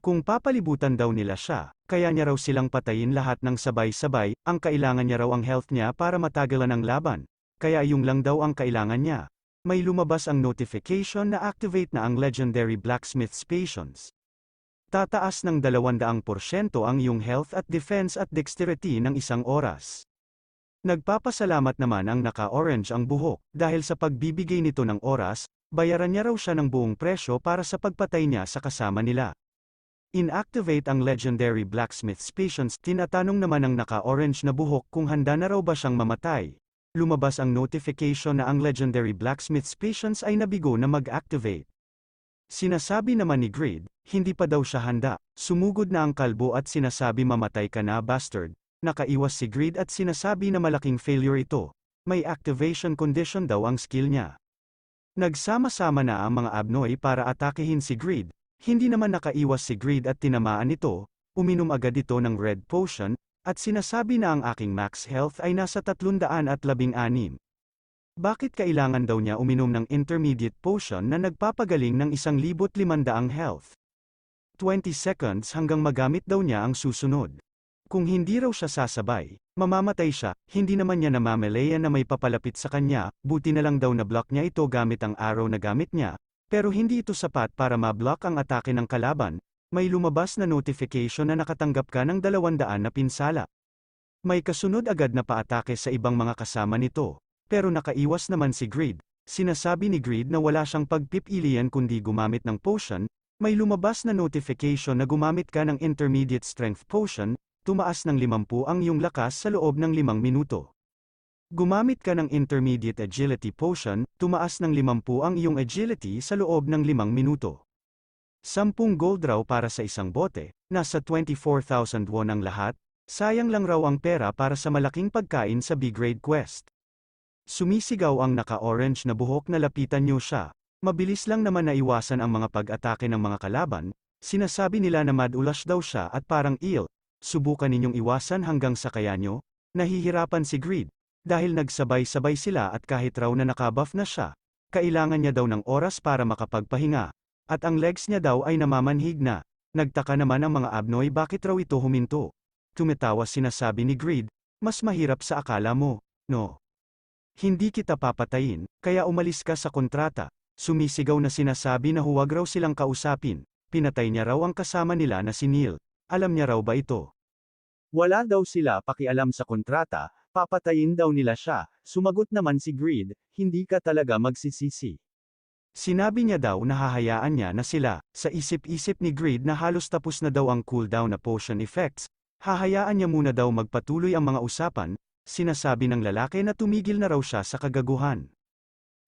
kung papalibutan daw nila siya, kaya niya raw silang patayin lahat ng sabay-sabay, ang kailangan niya raw ang health niya para matagalan ang laban, kaya yung lang daw ang kailangan niya. May lumabas ang notification na activate na ang legendary Blacksmith's Patience. Tataas ng 200% ang iyong health at defense at dexterity ng isang oras. Nagpapasalamat naman ang naka-orange ang buhok, dahil sa pagbibigay nito ng oras, bayaran niya raw siya ng buong presyo para sa pagpatay niya sa kasama nila. Inactivate ang legendary Blacksmith's Patience, tinatanong naman ng naka-orange na buhok kung handa na raw ba siyang mamatay. Lumabas ang notification na ang legendary Blacksmith's Patience ay nabigo na mag-activate. Sinasabi naman ni Greed, hindi pa daw siya handa, sumugod na ang kalbo at sinasabi mamatay ka na bastard. Nakaiwas si Greed at sinasabi na malaking failure ito, may activation condition daw ang skill niya. Nagsama-sama na ang mga abnoy para atakehin si Greed, hindi naman nakaiwas si Greed at tinamaan ito, uminom agad ito ng red potion, at sinasabi na ang aking max health ay nasa 316. Bakit kailangan daw niya uminom ng intermediate potion na nagpapagaling ng 1,500 health? 20 seconds hanggang magamit daw niya ang susunod. Kung hindi raw siya sasabay, mamamatay siya, hindi naman niya namamalayan na may papalapit sa kanya, buti na lang daw na block niya ito gamit ang arrow na gamit niya, pero hindi ito sapat para ma-block ang atake ng kalaban, may lumabas na notification na nakatanggap ka ng 200 na pinsala. May kasunod agad na paatake sa ibang mga kasama nito, pero nakaiwas naman si Greed, sinasabi ni Greed na wala siyang pagpipilian kundi gumamit ng potion, may lumabas na notification na gumamit ka ng intermediate strength potion, tumaas ng 50 ang iyong lakas sa loob ng 5 minuto. Gumamit ka ng intermediate agility potion, tumaas ng 50 ang iyong agility sa loob ng 5 minuto. 10 gold raw para sa isang bote, nasa 24,000 won ang lahat, sayang lang raw ang pera para sa malaking pagkain sa B-grade quest. Sumisigaw ang naka-orange na buhok na lapitan niyo siya, mabilis lang naman naiwasan ang mga pag-atake ng mga kalaban, sinasabi nila na madulas daw siya at parang ill. Subukan ninyong iwasan hanggang sa kaya nyo, nahihirapan si Greed, dahil nagsabay-sabay sila at kahit raw na nakabuff na siya, kailangan niya daw ng oras para makapagpahinga, at ang legs niya daw ay namamanhig na, Nagtaka naman ang mga Abnoy bakit raw ito huminto. Tumatawa sinasabi ni Greed, mas mahirap sa akala mo, no? Hindi kita papatayin, kaya umalis ka sa kontrata. Sumisigaw na sinasabi na huwag raw silang kausapin. Pinatay niya raw ang kasama nila na si Neil. Alam niya raw ba ito? Wala daw sila pakialam sa kontrata, papatayin daw nila siya. Sumagot naman si Greed, hindi ka talaga magsisisi. Sinabi niya daw na hahayaan niya na sila. Sa isip-isip ni Greed na halos tapos na daw ang cooldown na potion effects, hahayaan niya muna daw magpatuloy ang mga usapan. Sinasabi ng lalaki na tumigil na raw siya sa kagaguhan.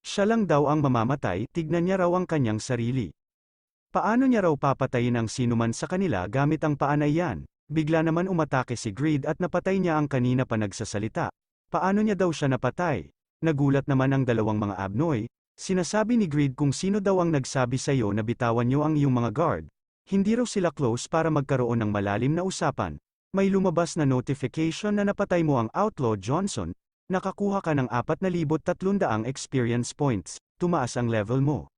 Siya lang daw ang mamamatay, tignan niya raw ang kanyang sarili. Paano niya raw papatayin ang sinuman sa kanila gamit ang paa na iyan? Bigla naman umatake si Greed at napatay niya ang kanina pa nagsasalita. Paano niya daw siya napatay? Nagulat naman ang dalawang mga Abnoy. Sinasabi ni Greed kung sino daw ang nagsabi sa iyo na bitawan niyo ang iyong mga guard. Hindi raw sila close para magkaroon ng malalim na usapan. May lumabas na notification na napatay mo ang Outlaw Johnson, nakakuha ka ng 4,300 experience points, tumaas ang level mo.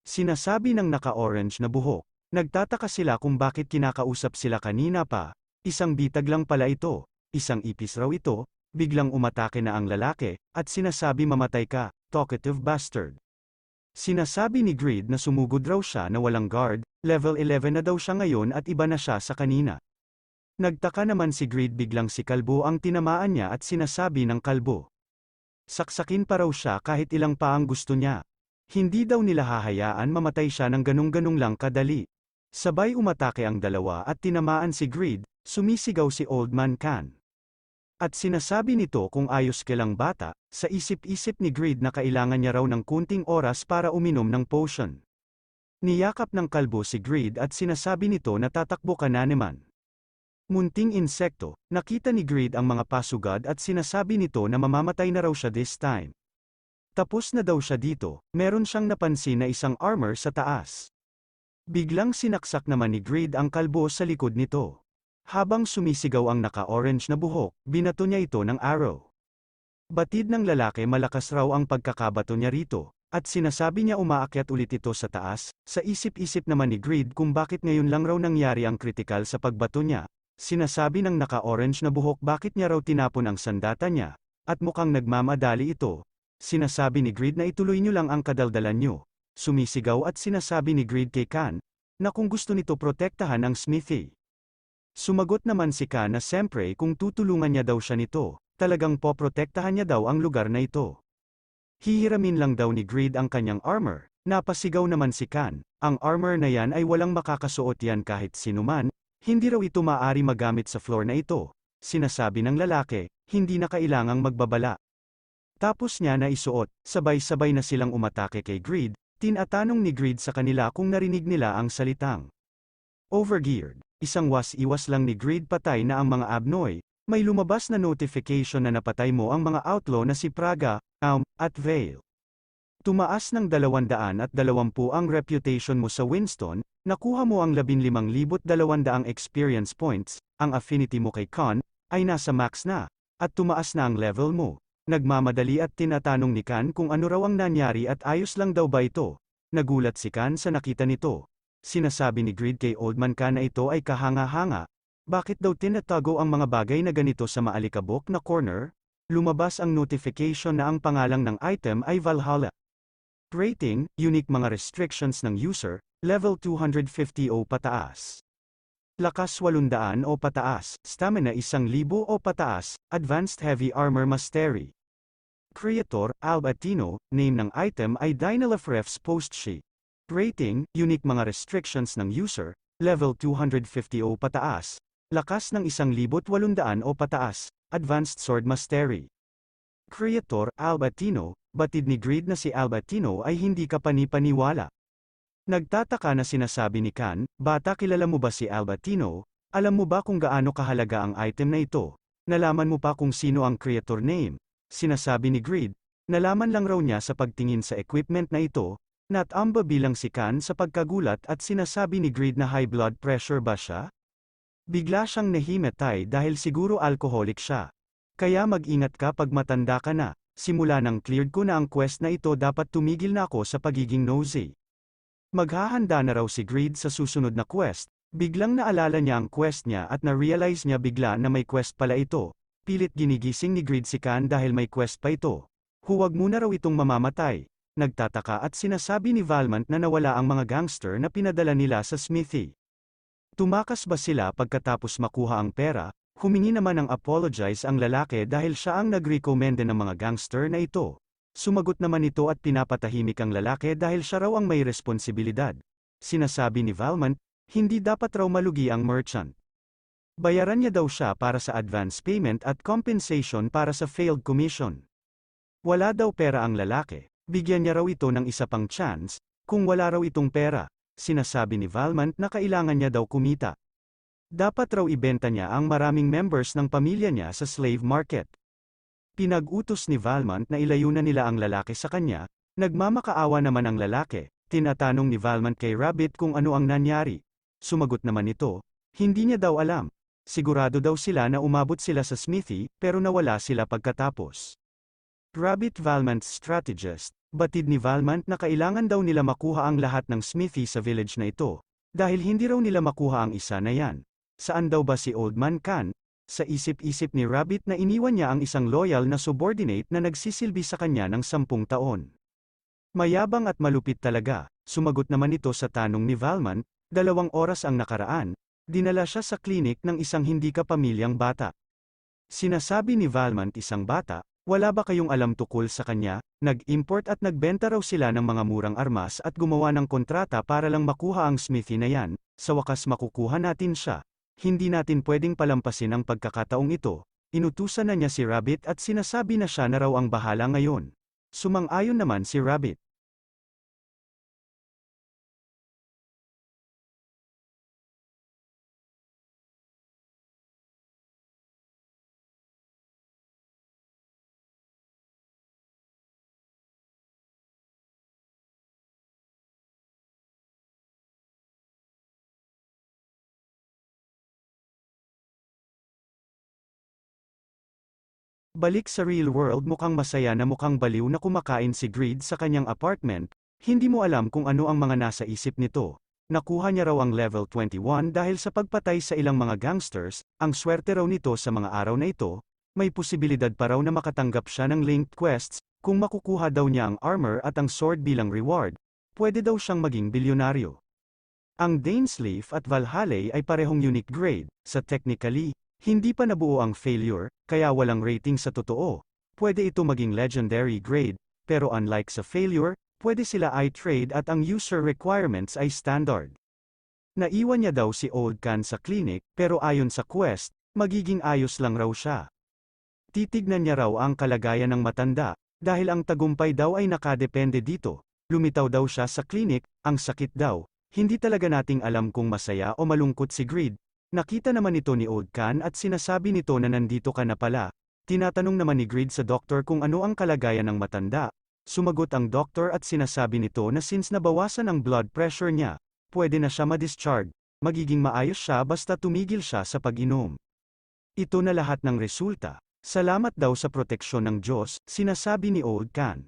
Sinasabi ng naka-orange na buhok. Nagtataka sila kung bakit kinakausap sila kanina pa. Isang bitag lang pala ito, isang ipis raw ito, biglang umatake na ang lalaki, at sinasabi mamatay ka, talkative bastard. Sinasabi ni Greed na sumugod raw siya na walang guard, level 11 na daw siya ngayon at iba na siya sa kanina. Nagtaka naman si Greed biglang si Kalbo ang tinamaan niya at sinasabi ng Kalbo. Saksakin pa raw siya kahit ilang pa ang gusto niya. Hindi daw nila hahayaan mamatay siya ng ganung-ganung lang kadali. Sabay umatake ang dalawa at tinamaan si Greed, sumisigaw si Old Man Khan. At sinasabi nito kung ayos kilang bata, sa isip-isip ni Greed na kailangan niya raw ng kunting oras para uminom ng potion. Niyakap ng Kalbo si Greed at sinasabi nito na tatakbo ka na naman. Munting insekto, nakita ni Greed ang mga pasugad at sinasabi nito na mamamatay na raw siya this time. Tapos na daw siya dito, meron siyang napansin na isang armor sa taas. Biglang sinaksak naman ni Greed ang Kalbo sa likod nito. Habang sumisigaw ang naka-orange na buhok, binato niya ito ng arrow. Batid ng lalaki malakas raw ang pagkakabato niya rito, at sinasabi niya umaakyat ulit ito sa taas. Sa isip-isip naman ni Greed kung bakit ngayon lang raw nangyari ang critical sa pagbato niya. Sinasabi ng naka-orange na buhok bakit niya raw tinapon ang sandata niya, at mukhang nagmamadali ito. Sinasabi ni Greed na ituloy niyo lang ang kadaldalan niyo. Sumisigaw at sinasabi ni Greed kay Khan, na kung gusto nito protektahan ang Smithy. Sumagot naman si Khan na siyempre kung tutulungan niya daw siya nito, talagang poprotektahan niya daw ang lugar na ito. Hihiramin lang daw ni Greed ang kanyang armor. Napasigaw naman si Khan, ang armor na yan ay walang makakasuot yan kahit sinuman. Hindi raw ito maaari magamit sa floor na ito. Sinasabi ng lalaki, hindi na kailangang magbabala. Tapos niya na isuot, sabay-sabay na silang umatake kay Greed, tinatanong ni Greed sa kanila kung narinig nila ang salitang overgeared. Isang was-iwas lang ni Greed patay na ang mga Abnoy, may lumabas na notification na napatay mo ang mga outlaw na si Praga, at Vale. Tumaas ng 220 ang reputation mo sa Winston, nakuha mo ang 15,200 experience points, ang affinity mo kay Khan, ay nasa max na, at tumaas na ang level mo. Nagmamadali at tinatanong ni Khan kung ano raw ang nangyari at ayos lang daw ba ito. Nagulat si Khan sa nakita nito. Sinasabi ni Greed kay Old Man Khan na ito ay kahanga-hanga. Bakit daw tinatago ang mga bagay na ganito sa maalikabok na corner? Lumabas ang notification na ang pangalang ng item ay Valhalla. Rating, unique mga restrictions ng user, level 250 o pataas. Lakas 800 o pataas, stamina 1,000 o pataas, advanced heavy armor mastery. Creator, Albatino, name ng item ay Dynalafref's Postsheet. Rating, unique mga restrictions ng user, level 250 o pataas, lakas ng 1,800 o pataas, advanced sword mastery. Creator, Albatino, batid ni Greed na si Albatino ay hindi ka panipaniwala. Nagtataka na sinasabi ni Khan, bata kilala mo ba si Albatino? Alam mo ba kung gaano kahalaga ang item na ito? Nalaman mo pa kung sino ang creator name? Sinasabi ni Greed, nalaman lang raw niya sa pagtingin sa equipment na ito, natamba bilang si Khan sa pagkagulat at sinasabi ni Greed na high blood pressure ba siya? Bigla siyang nahimatay dahil siguro alcoholic siya. Kaya mag-ingat ka pag matanda ka na. Simula nang cleared ko na ang quest na ito dapat tumigil na ako sa pagiging nosy. Maghahanda na raw si Greed sa susunod na quest, Biglang naalala niya ang quest niya at na-realize niya bigla na may quest pala ito. Pilit ginigising ni Grid si Khan dahil may quest pa ito. Huwag muna raw itong mamamatay. Nagtataka at sinasabi ni Valmont na nawala ang mga gangster na pinadala nila sa smithy. Tumakas ba sila pagkatapos makuha ang pera? Humingi naman ng apologize ang lalaki dahil siya ang nag-recommend ng mga gangster na ito. Sumagot naman ito at pinapatahimik ang lalaki dahil siya raw ang may responsibilidad. Sinasabi ni Valmont, hindi dapat raw malugi ang merchant. Bayaran niya daw siya para sa advance payment at compensation para sa failed commission. Wala daw pera ang lalaki, bigyan niya raw ito ng isa pang chance, kung wala raw itong pera, sinasabi ni Valmont na kailangan niya daw kumita. Dapat raw ibenta niya ang maraming members ng pamilya niya sa slave market. Pinag-utos ni Valmont na ilayo na nila ang lalaki sa kanya, nagmamakaawa naman ang lalaki, tinatanong ni Valmont kay Rabbit kung ano ang nangyari. Sumagot naman ito, hindi niya daw alam. Sigurado daw sila na umabot sila sa smithy, pero nawala sila pagkatapos. Rabbit Valmont's strategist, batid ni Valmont na kailangan daw nila makuha ang lahat ng smithy sa village na ito, dahil hindi raw nila makuha ang isa na yan. Saan daw ba si Old Man Khan? Sa isip-isip ni Rabbit na iniwan niya ang isang loyal na subordinate na nagsisilbi sa kanya ng 10 taon. Mayabang at malupit talaga, sumagot naman ito sa tanong ni Valmont, 2 oras ang nakaraan, dinala siya sa klinik ng isang hindi kapamilyang bata. Sinasabi ni Valmont isang bata, wala ba kayong alam tukol sa kanya? Nag-import at nagbenta raw sila ng mga murang armas at gumawa ng kontrata para lang makuha ang smithy na yan, sa wakas makukuha natin siya. Hindi natin pwedeng palampasin ang pagkakataong ito. Inutusan na niya si Rabbit at sinasabi na siya na raw ang bahala ngayon. Sumang-ayon naman si Rabbit. Balik sa real world, mukhang masaya na mukhang baliw na kumakain si Greed sa kanyang apartment, hindi mo alam kung ano ang mga nasa isip nito. Nakuha niya raw ang level 21 dahil sa pagpatay sa ilang mga gangsters, ang swerte raw nito sa mga araw na ito, may posibilidad pa raw na makatanggap siya ng linked quests, kung makukuha daw niya ang armor at ang sword bilang reward, pwede daw siyang maging bilyonaryo. Ang Dainsleif at Valhalla ay parehong unique grade, sa technically, hindi pa nabuo ang failure, kaya walang rating sa totoo. Pwede ito maging legendary grade, pero unlike sa failure, pwede sila i-trade at ang user requirements ay standard. Naiwan niya daw si Old Khan sa clinic, pero ayon sa quest, magiging ayos lang raw siya. Titignan niya raw ang kalagayan ng matanda, dahil ang tagumpay daw ay nakadepende dito. Lumitaw daw siya sa clinic, ang sakit daw. Hindi talaga nating alam kung masaya o malungkot si Greed. Nakita naman ito ni Old Khan at sinasabi nito na nandito ka na pala. Tinatanong naman ni Greed sa doktor kung ano ang kalagayan ng matanda. Sumagot ang doktor at sinasabi nito na since nabawasan ang blood pressure niya, pwede na siya ma-discharge. Magiging maayos siya basta tumigil siya sa pag-inom. Ito na lahat ng resulta. Salamat daw sa proteksyon ng Diyos, sinasabi ni Old Khan.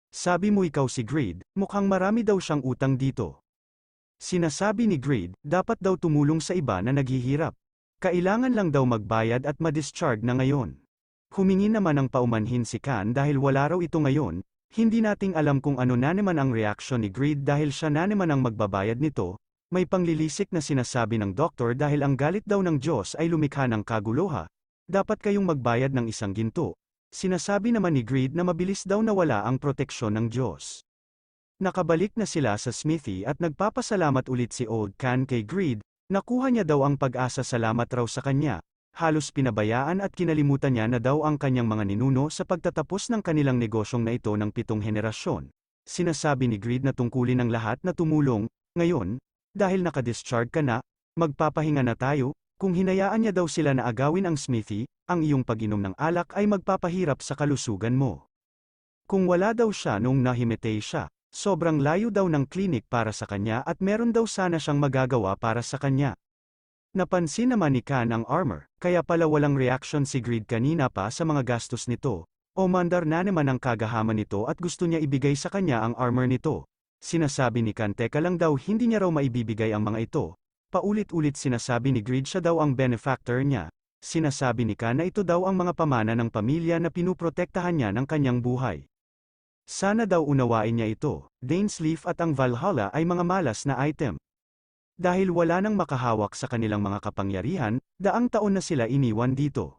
Sabi mo ikaw si Greed, mukhang marami daw siyang utang dito. Sinasabi ni Greed, dapat daw tumulong sa iba na naghihirap. Kailangan lang daw magbayad at ma-discharge na ngayon. Humingi naman ng paumanhin si Khan dahil wala raw ito ngayon, hindi nating alam kung ano na naman ang reaksyon ni Greed dahil siya na naman ang magbabayad nito, may panglilisik na sinasabi ng doktor dahil ang galit daw ng Diyos ay lumikha ng kaguluha, dapat kayong magbayad ng 1 ginto. Sinasabi naman ni Greed na mabilis daw nawala ang proteksyon ng Diyos. Nakabalik na sila sa smithy at nagpapasalamat ulit si Old Khan kay Greed, nakuha niya daw ang pag-asa salamat raw sa kanya, halos pinabayaan at kinalimutan niya na daw ang kanyang mga ninuno sa pagtatapos ng kanilang negosyong na ito ng 7 henerasyon. Sinasabi ni Greed na tungkulin ng lahat na tumulong, ngayon, dahil nakadischarge ka na, magpapahinga na tayo, kung hinayaan niya daw sila na agawin ang smithy, ang iyong pag-inom ng alak ay magpapahirap sa kalusugan mo. Kung wala daw siya nung nahimatay siya, sobrang layo daw ng clinic para sa kanya at meron daw sana siyang magagawa para sa kanya. Napansin naman ni Khan ang armor, kaya pala walang reaction si Greed kanina pa sa mga gastos nito. Umandar na naman ang kagahaman nito at gusto niya ibigay sa kanya ang armor nito. Sinasabi ni Khan teka lang daw hindi niya raw maibibigay ang mga ito. Paulit-ulit sinasabi ni Greed siya daw ang benefactor niya. Sinasabi ni Khan na ito daw ang mga pamana ng pamilya na pinuprotektahan niya ng kanyang buhay. Sana daw unawain niya ito. Dainsleif at ang Valhalla ay mga malas na item. Dahil wala nang makahawak sa kanilang mga kapangyarihan, daang taon na sila iniwan dito.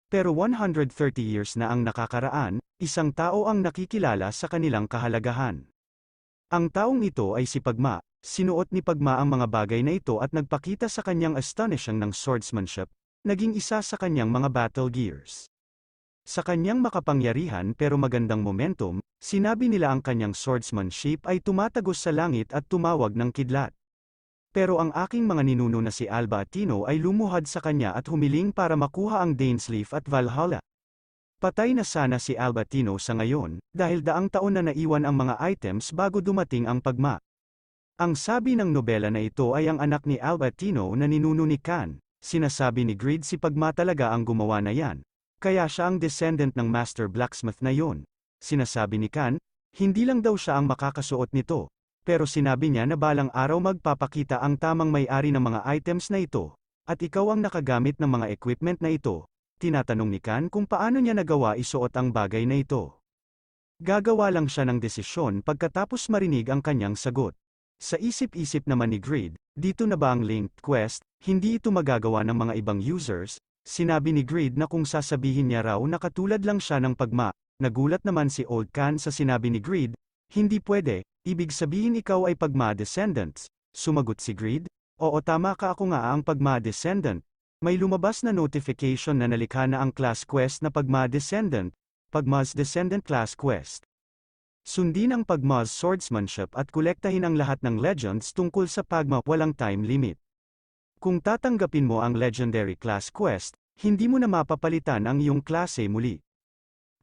Pero 130 years na ang nakakaraan, isang tao ang nakikilala sa kanilang kahalagahan. Ang taong ito ay si Pagma. Sinuot ni Pagma ang mga bagay na ito at nagpakita sa kanyang astonishing ng swordsmanship, naging isa sa kanyang mga battle gears. Sa kanyang makapangyarihan pero magandang momentum, sinabi nila ang kanyang swordsmanship ay tumatagos sa langit at tumawag ng kidlat. Pero ang aking mga ninuno na si Alba Atino ay lumuhad sa kanya at humiling para makuha ang Dainsleif at Valhalla. Patay na sana si Alba Atino sa ngayon, dahil daang taon na naiwan ang mga items bago dumating ang Pagma. Ang sabi ng nobela na ito ay ang anak ni Alba Atino na ninuno ni Khan. Sinasabi ni Greed si Pagma talaga ang gumawa na yan. Kaya siya ang descendant ng Master Blacksmith na yon. Sinasabi ni Khan, hindi lang daw siya ang makakasuot nito. Pero sinabi niya na balang araw magpapakita ang tamang may-ari ng mga items na ito. At ikaw ang nakagamit ng mga equipment na ito. Tinatanong ni Khan kung paano niya nagawa isuot ang bagay na ito. Gagawa lang siya ng desisyon pagkatapos marinig ang kanyang sagot. Sa isip-isip naman ni Greed, dito na ba ang linked quest, hindi ito magagawa ng mga ibang users? Sinabi ni Greed na kung sasabihin niya raw na katulad lang siya ng Pagma. Nagulat naman si Old Khan sa sinabi ni Greed, hindi pwede, ibig sabihin ikaw ay Pagma descendants. Sumagot si Greed, oo tama ka, ako nga ang Pagma descendant. May lumabas na notification na nalikha na ang class quest na Pagma descendant, Pagma's Descendant Class Quest. Sundin ang Pagma's swordsmanship at kolektahin ang lahat ng legends tungkol sa Pagma, walang time limit. Kung tatanggapin mo ang Legendary Class Quest, hindi mo na mapapalitan ang iyong klase muli.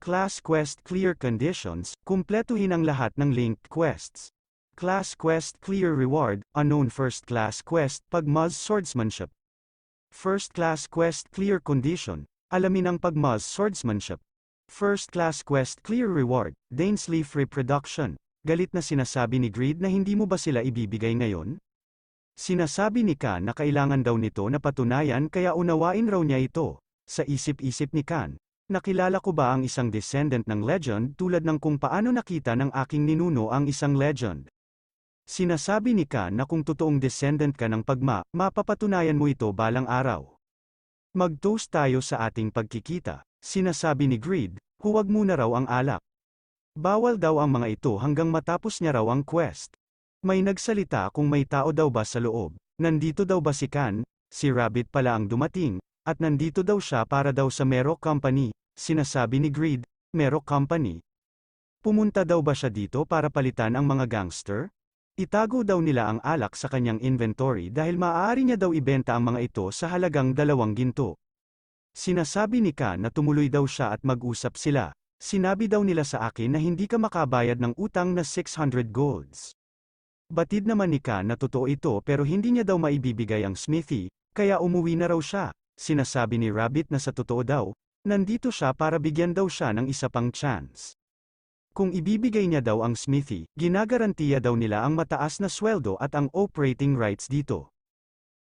Class Quest Clear Conditions, kumpletuhin ang lahat ng linked quests. Class Quest Clear Reward, Unknown First Class Quest, Pagma's Swordsmanship. First Class Quest Clear Condition, alamin ang Pagma's Swordsmanship. First Class Quest Clear Reward, Dainsleif Reproduction. Galit na sinasabi ni Greed na hindi mo ba sila ibibigay ngayon? Sinasabi ni Khan na kailangan daw nito na patunayan kaya unawain raw niya ito. Sa isip-isip ni Khan, nakilala ko ba ang isang descendant ng legend tulad ng kung paano nakita ng aking ninuno ang isang legend? Sinasabi ni Khan na kung totoong descendant ka ng Pagma, mapapatunayan mo ito balang araw. Mag-toast tayo sa ating pagkikita. Sinasabi ni Greed, huwag muna raw ang alak. Bawal daw ang mga ito hanggang matapos niya raw ang quest. May nagsalita kung may tao daw ba sa loob. Nandito daw ba si Khan? Si Rabbit pala ang dumating, at nandito daw siya para daw sa Merok Company. Sinasabi ni Greed, Merok Company. Pumunta daw ba siya dito para palitan ang mga gangster? Itago daw nila ang alak sa kanyang inventory dahil maaari niya daw ibenta ang mga ito sa halagang 2 ginto. Sinasabi ni Khan na tumuloy daw siya at mag-usap sila. Sinabi daw nila sa akin na hindi ka makabayad ng utang na 600 golds. Batid naman ni Khan na totoo ito pero hindi niya daw maibibigay ang smithy, kaya umuwi na raw siya. Sinasabi ni Rabbit na sa totoo daw, nandito siya para bigyan daw siya ng isa pang chance. Kung ibibigay niya daw ang smithy, ginagarantiya daw nila ang mataas na sweldo at ang operating rights dito.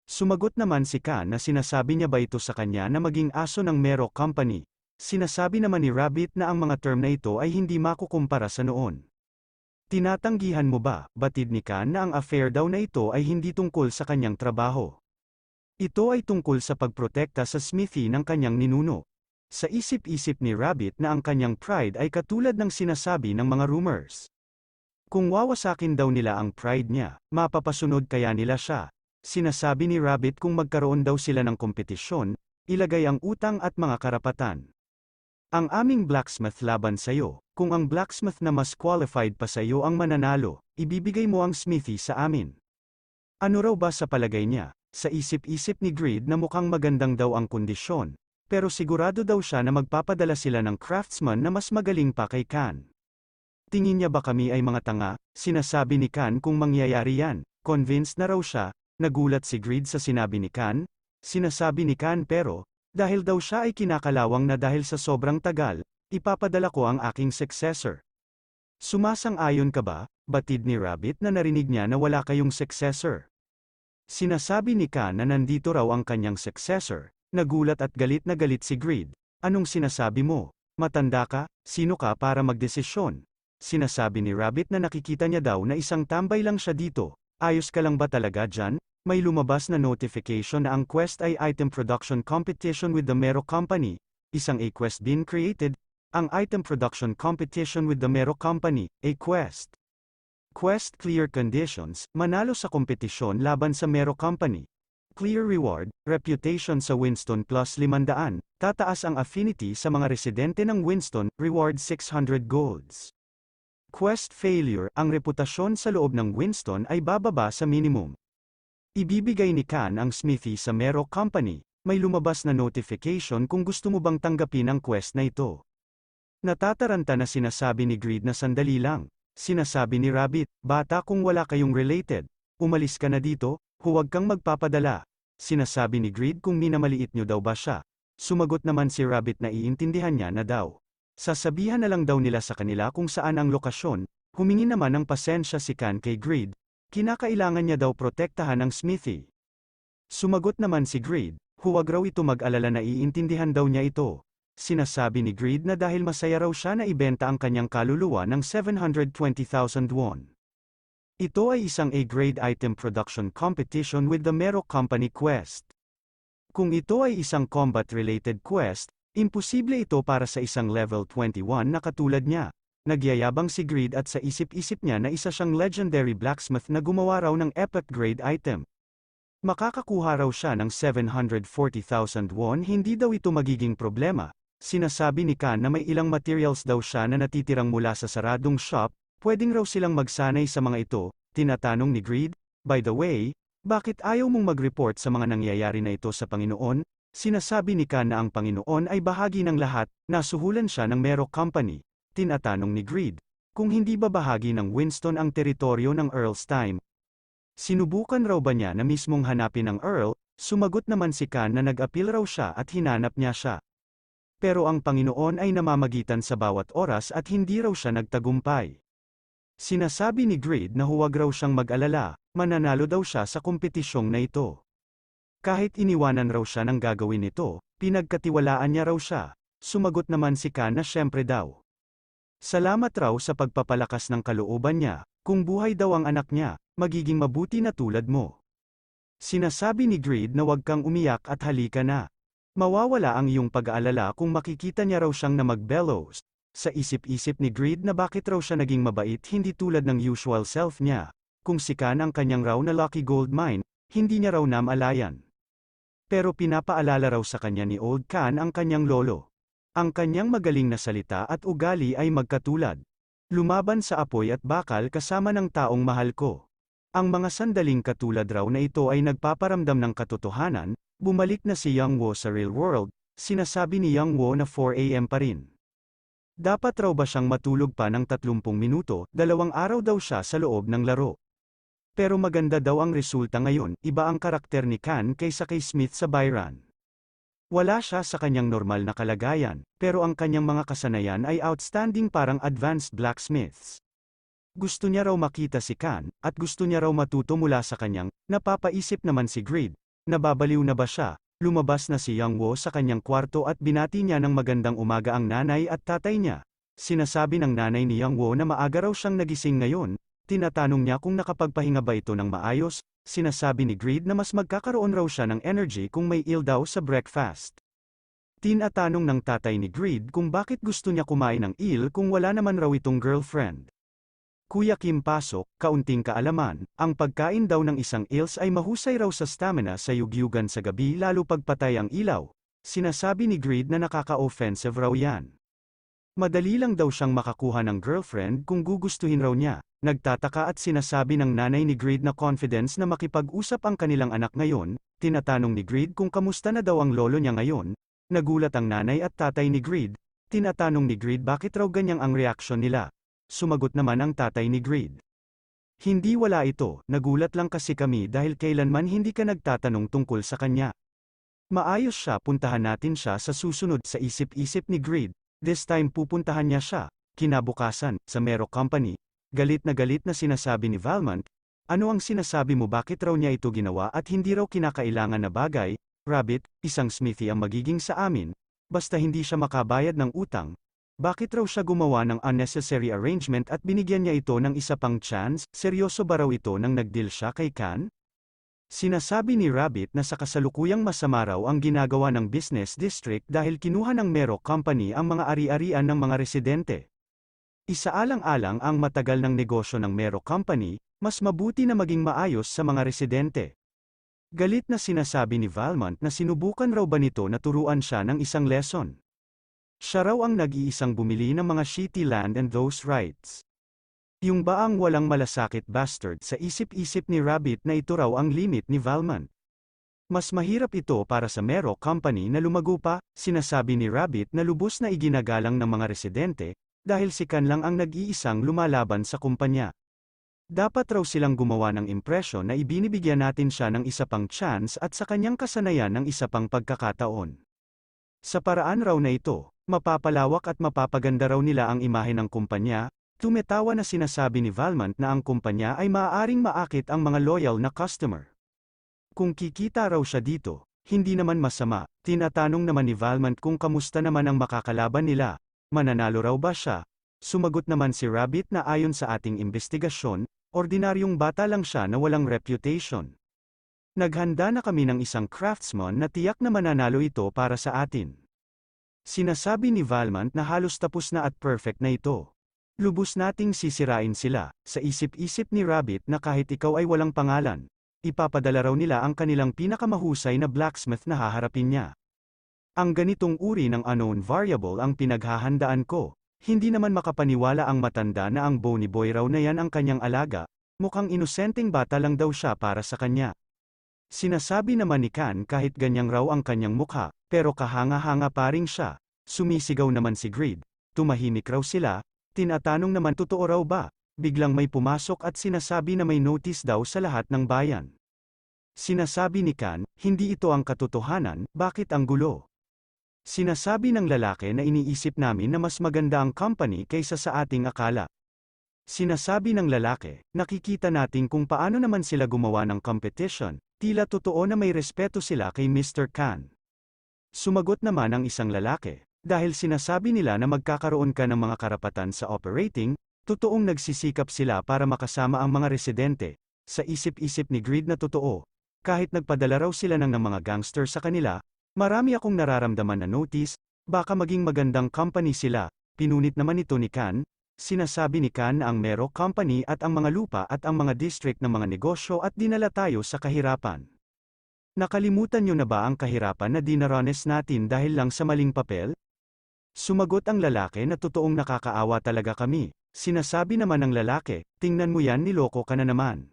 Sumagot naman si Khan na sinasabi niya ba ito sa kanya na maging aso ng Merok Company. Sinasabi naman ni Rabbit na ang mga term na ito ay hindi makukumpara sa noon. Tinatanggihan mo ba, batid ni Khan na ang affair daw na ito ay hindi tungkol sa kanyang trabaho. Ito ay tungkol sa pagprotekta sa smithy ng kanyang ninuno. Sa isip-isip ni Rabbit na ang kanyang pride ay katulad ng sinasabi ng mga rumors. Kung wawasakin daw nila ang pride niya, mapapasunod kaya nila siya. Sinasabi ni Rabbit kung magkaroon daw sila ng kompetisyon, ilagay ang utang at mga karapatan. Ang aming blacksmith laban sa iyo, kung ang blacksmith na mas qualified pa sa iyo ang mananalo, ibibigay mo ang smithy sa amin. Ano raw ba sa palagay niya? Sa isip-isip ni Greed na mukhang magandang daw ang kondisyon, pero sigurado daw siya na magpapadala sila ng craftsman na mas magaling pa kay Khan. Tingin niya ba kami ay mga tanga? Sinasabi ni Khan kung mangyayari yan. Convinced na raw siya. Nagulat si Greed sa sinabi ni Khan. Sinasabi ni Khan pero, dahil daw siya ay kinakalawang na dahil sa sobrang tagal, ipapadala ko ang aking successor. Sumasang-ayon ka ba? Batid ni Rabbit na narinig niya na wala kayong successor. Sinasabi ni Khan na nandito raw ang kanyang successor. Nagulat at galit na galit si Greed. Anong sinasabi mo? Matanda ka? Sino ka para magdesisyon? Sinasabi ni Rabbit na nakikita niya daw na isang tambay lang siya dito. Ayos ka lang ba talaga dyan? May lumabas na notification na ang quest ay item production competition with the Mero Company. Isang A-quest being created. Ang item production competition with the Mero Company, A-quest. Quest clear conditions, manalo sa kompetisyon laban sa Mero Company. Clear reward, reputation sa Winston plus 500, tataas ang affinity sa mga residente ng Winston, reward 600 golds. Quest failure, ang reputasyon sa loob ng Winston ay bababa sa minimum. Ibibigay ni Khan ang smithy sa Mero Company. May lumabas na notification kung gusto mo bang tanggapin ang quest na ito. Natataranta na sinasabi ni Greed na sandali lang. Sinasabi ni Rabbit, bata kung wala kayong related. Umalis ka na dito, huwag kang magpapadala. Sinasabi ni Greed kung minamaliit nyo daw ba siya. Sumagot naman si Rabbit na iintindihan niya na daw. Sasabihan na lang daw nila sa kanila kung saan ang lokasyon. Humingi naman ng pasensya si Khan kay Greed. Kinakailangan niya daw protektahan ang smithy. Sumagot naman si Greed, huwag raw ito mag-alala na iintindihan daw niya ito. Sinasabi ni Greed na dahil masaya raw siya na ibenta ang kanyang kaluluwa ng 720,000 won. Ito ay isang A-grade item production competition with the Mero Company quest. Kung ito ay isang combat-related quest, imposible ito para sa isang level 21 na katulad niya. Nagyayabang si Greed at sa isip-isip niya na isa siyang legendary blacksmith na gumawa raw ng epic grade item. Makakakuha raw siya ng 740,000 won, hindi daw ito magiging problema. Sinasabi ni Khan na may ilang materials daw siya na natitirang mula sa saradong shop, pwedeng raw silang magsanay sa mga ito. Tinatanong ni Greed, by the way, bakit ayaw mong mag-report sa mga nangyayari na ito sa Panginoon? Sinasabi ni Khan na ang Panginoon ay bahagi ng lahat, nasuhulan siya ng Mero Company. Tinatanong ni Greed, kung hindi ba bahagi ng Winston ang teritoryo ng Earl's Time? Sinubukan raw ba niya na mismong hanapin ang Earl? Sumagot naman si Khan na nag-appeal raw siya at hinanap niya siya. Pero ang Panginoon ay namamagitan sa bawat oras at hindi raw siya nagtagumpay. Sinasabi ni Greed na huwag raw siyang mag-alala, mananalo daw siya sa kompetisyong na ito. Kahit iniwanan raw siya ng gagawin ito, pinagkatiwalaan niya raw siya. Sumagot naman si Khan na syempre daw. Salamat raw sa pagpapalakas ng kalooban niya, kung buhay daw ang anak niya, magiging mabuti na tulad mo. Sinasabi ni Greed na huwag kang umiyak at halika na. Mawawala ang iyong pag-aalala kung makikita niya raw siyang na mag-bellows. Sa isip-isip ni Greed na bakit raw siya naging mabait hindi tulad ng usual self niya. Kung si Khan ang kanyang raw na lucky gold mine, hindi niya raw namalayan. Pero pinapaalala raw sa kanya ni Old Khan ang kanyang lolo. Ang kanyang magaling na salita at ugali ay magkatulad. Lumaban sa apoy at bakal kasama ng taong mahal ko. Ang mga sandaling katulad raw na ito ay nagpaparamdam ng katotohanan. Bumalik na si Young Wo sa real world, sinasabi ni Young Wo na 4 AM pa rin. Dapat raw ba siyang matulog pa ng 30 minuto, 2 araw daw siya sa loob ng laro. Pero maganda daw ang resulta ngayon, iba ang karakter ni Khan kaysa kay Smith sa Byron. Wala siya sa kanyang normal na kalagayan, pero ang kanyang mga kasanayan ay outstanding parang advanced blacksmiths. Gusto niya raw makita si Khan, at gusto niya raw matuto mula sa kanyang, napapaisip naman si Greed. Nababaliw na ba siya? Lumabas na si Young Wo sa kanyang kwarto at binati niya ng magandang umaga ang nanay at tatay niya. Sinasabi ng nanay ni Young Wo na maaga raw siyang nagising ngayon. Tinatanong niya kung nakapagpahinga ba ito ng maayos. Sinasabi ni Greed na mas magkakaroon raw siya ng energy kung may eel daw sa breakfast. Tinatanong ng tatay ni Greed kung bakit gusto niya kumain ng eel kung wala naman raw itong girlfriend. Kuya Kim pasok, kaunting kaalaman, ang pagkain daw ng isang eels ay mahusay raw sa stamina sa yugyugan sa gabi lalo pagpatay ang ilaw. Sinasabi ni Greed na nakaka-offensive raw yan. Madali lang daw siyang makakuha ng girlfriend kung gugustuhin raw niya. Nagtataka at sinasabi ng nanay ni Greed na confidence na makipag-usap ang kanilang anak ngayon. Tinatanong ni Greed kung kamusta na daw ang lolo niya ngayon. Nagulat ang nanay at tatay ni Greed. Tinatanong ni Greed bakit raw ganyang ang reaksyon nila. Sumagot naman ang tatay ni Greed. Hindi wala ito, nagulat lang kasi kami dahil kailanman hindi ka nagtatanong tungkol sa kanya. Maayos siya, puntahan natin siya sa susunod sa isip-isip ni Greed. This time pupuntahan niya siya. Kinabukasan, sa Mero Company. Galit na sinasabi ni Valmont, Ano ang sinasabi mo, bakit raw niya ito ginawa at hindi raw kinakailangan na bagay? Rabbit, isang smithy ang magiging sa amin, basta hindi siya makabayad ng utang. Bakit raw siya gumawa ng unnecessary arrangement at binigyan niya ito ng isa pang chance? Seryoso ba raw ito nang nag-deal siya kay Khan? Sinasabi ni Rabbit na sa kasalukuyang masama raw ang ginagawa ng business district dahil kinuha ng Mero Company ang mga ari-arian ng mga residente. Isaalang-alang ang matagal ng negosyo ng Mero Company, mas mabuti na maging maayos sa mga residente. Galit na sinasabi ni Valmont na sinubukan raw ba nito na turuan siya ng isang lesson. Siya raw ang nag-iisang bumili ng mga shitty land and those rights. Yung baang walang malasakit bastard, sa isip-isip ni Rabbit na ito raw ang limit ni Valmont. Mas mahirap ito para sa Mero Company na lumago pa, sinasabi ni Rabbit na lubos na iginagalang ng mga residente, dahil si Khan lang ang nag-iisang lumalaban sa kumpanya. Dapat raw silang gumawa ng impresyon na ibinibigyan natin siya ng isa pang chance at sa kanyang kasanayan ng isa pang pagkakataon. Sa paraan raw na ito, mapapalawak at mapapaganda raw nila ang imahe ng kumpanya. Tumetawa na sinasabi ni Valmont na ang kumpanya ay maaaring maakit ang mga loyal na customer. Kung kikita raw siya dito, hindi naman masama. Tinatanong naman ni Valmont kung kamusta naman ang makakalaban nila. Mananalo raw ba siya? Sumagot naman si Rabbit na ayon sa ating investigasyon, ordinaryong bata lang siya na walang reputation. Naghanda na kami ng isang craftsman na tiyak na mananalo ito para sa atin. Sinasabi ni Valmont na halos tapos na at perfect na ito. Lubos nating sisirain sila, sa isip-isip ni Rabbit na kahit ikaw ay walang pangalan, ipapadala raw nila ang kanilang pinakamahusay na blacksmith na haharapin niya. Ang ganitong uri ng unknown variable ang pinaghahandaan ko. Hindi naman makapaniwala ang matanda na ang Boney Boy raw na yan ang kanyang alaga, mukhang inosenteng bata lang daw siya para sa kanya. Sinasabi naman ni Khan kahit ganyang raw ang kanyang mukha, pero kahanga-hanga pa rin siya. Sumisigaw naman si Greed, tumahimik raw sila. Tinatanong naman totoo raw ba? Biglang may pumasok at sinasabi na may notice daw sa lahat ng bayan. Sinasabi ni Khan, hindi ito ang katotohanan, bakit ang gulo? Sinasabi ng lalaki na iniisip namin na mas maganda ang company kaysa sa ating akala. Sinasabi ng lalaki, nakikita natin kung paano naman sila gumawa ng competition, tila totoo na may respeto sila kay Mr. Khan. Sumagot naman ang isang lalaki. Dahil sinasabi nila na magkakaroon ka ng mga karapatan sa operating, totoong nagsisikap sila para makasama ang mga residente. Sa isip-isip ni Greed na totoo, kahit nagpadala raw sila ng mga gangster sa kanila, marami akong nararamdaman na notice, baka maging magandang company sila. Pinunit naman ito ni Khan. Sinasabi ni Khan na ang Mero Company at ang mga lupa at ang mga district ng mga negosyo at dinala tayo sa kahirapan. Nakalimutan niyo na ba ang kahirapan na dinaranas natin dahil lang sa maling papel? Sumagot ang lalaki na totoong nakakaawa talaga kami. Sinasabi naman ng lalaki, tingnan mo yan, niloko ka na naman.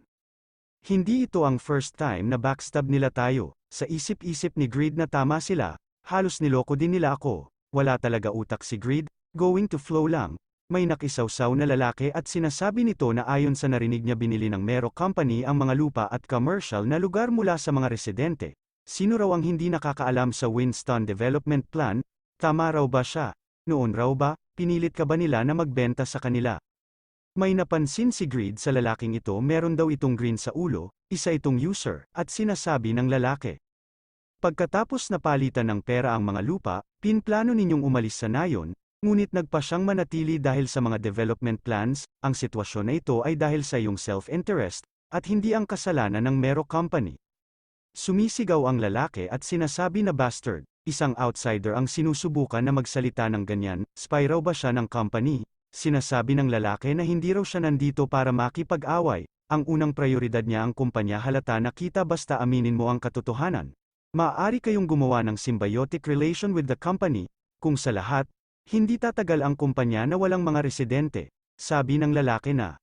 Hindi ito ang first time na backstab nila tayo. Sa isip-isip ni Greed na tama sila, halos niloko din nila ako. Wala talaga utak si Greed, going to flow lang. May nakisawsaw na lalaki at sinasabi nito na ayon sa narinig niya binili ng Mero Company ang mga lupa at commercial na lugar mula sa mga residente. Sino raw ang hindi nakakaalam sa Winston Development Plan? Tama raw ba siya? Noon raw ba, pinilit ka ba nila na magbenta sa kanila? May napansin si Greed sa lalaking ito, meron daw itong green sa ulo, isa itong user, at sinasabi ng lalaki. Pagkatapos na palitan ng pera ang mga lupa, pinplano ninyong umalis sa nayon, ngunit nagpa siyang manatili dahil sa mga development plans. Ang sitwasyon na ito ay dahil sa iyong self-interest, at hindi ang kasalanan ng Mero Company. Sumisigaw ang lalaki at sinasabi na bastard. Isang outsider ang sinusubukan na magsalita ng ganyan. Spy raw ba siya ng company? Sinasabi ng lalaki na hindi raw siya nandito para makipag-away. Ang unang prioridad niya ang kumpanya, halata na kita basta aminin mo ang katotohanan. Maaari kayong gumawa ng symbiotic relation with the company. Kung sa lahat, hindi tatagal ang kumpanya na walang mga residente. Sabi ng lalaki na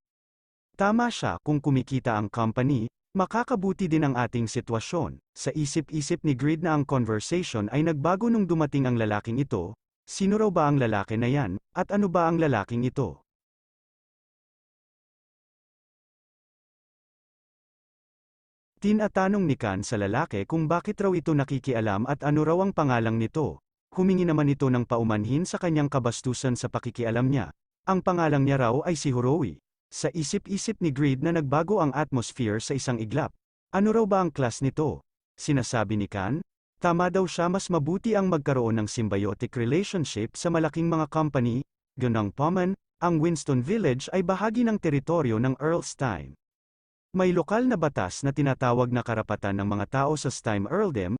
tama siya, kung kumikita ang company, makakabuti din ang ating sitwasyon. Sa isip-isip ni Greed na ang conversation ay nagbago nung dumating ang lalaking ito. Sino raw ba ang lalaki na yan, at ano ba ang lalaking ito? Tinatanong ni Khan sa lalaki kung bakit raw ito nakikialam at ano raw ang pangalang nito. Humingi naman ito ng paumanhin sa kanyang kabastusan sa pakikialam niya. Ang pangalang niya raw ay si Horowi. Sa isip-isip ni Greed na nagbago ang atmosphere sa isang iglap. Ano raw ba ang class nito? Sinasabi ni Khan? Tama daw siya, mas mabuti ang magkaroon ng symbiotic relationship sa malaking mga company. Gunang Poman, ang Winston Village ay bahagi ng teritoryo ng Earl Stein. May lokal na batas na tinatawag na karapatan ng mga tao sa Stein Earldom,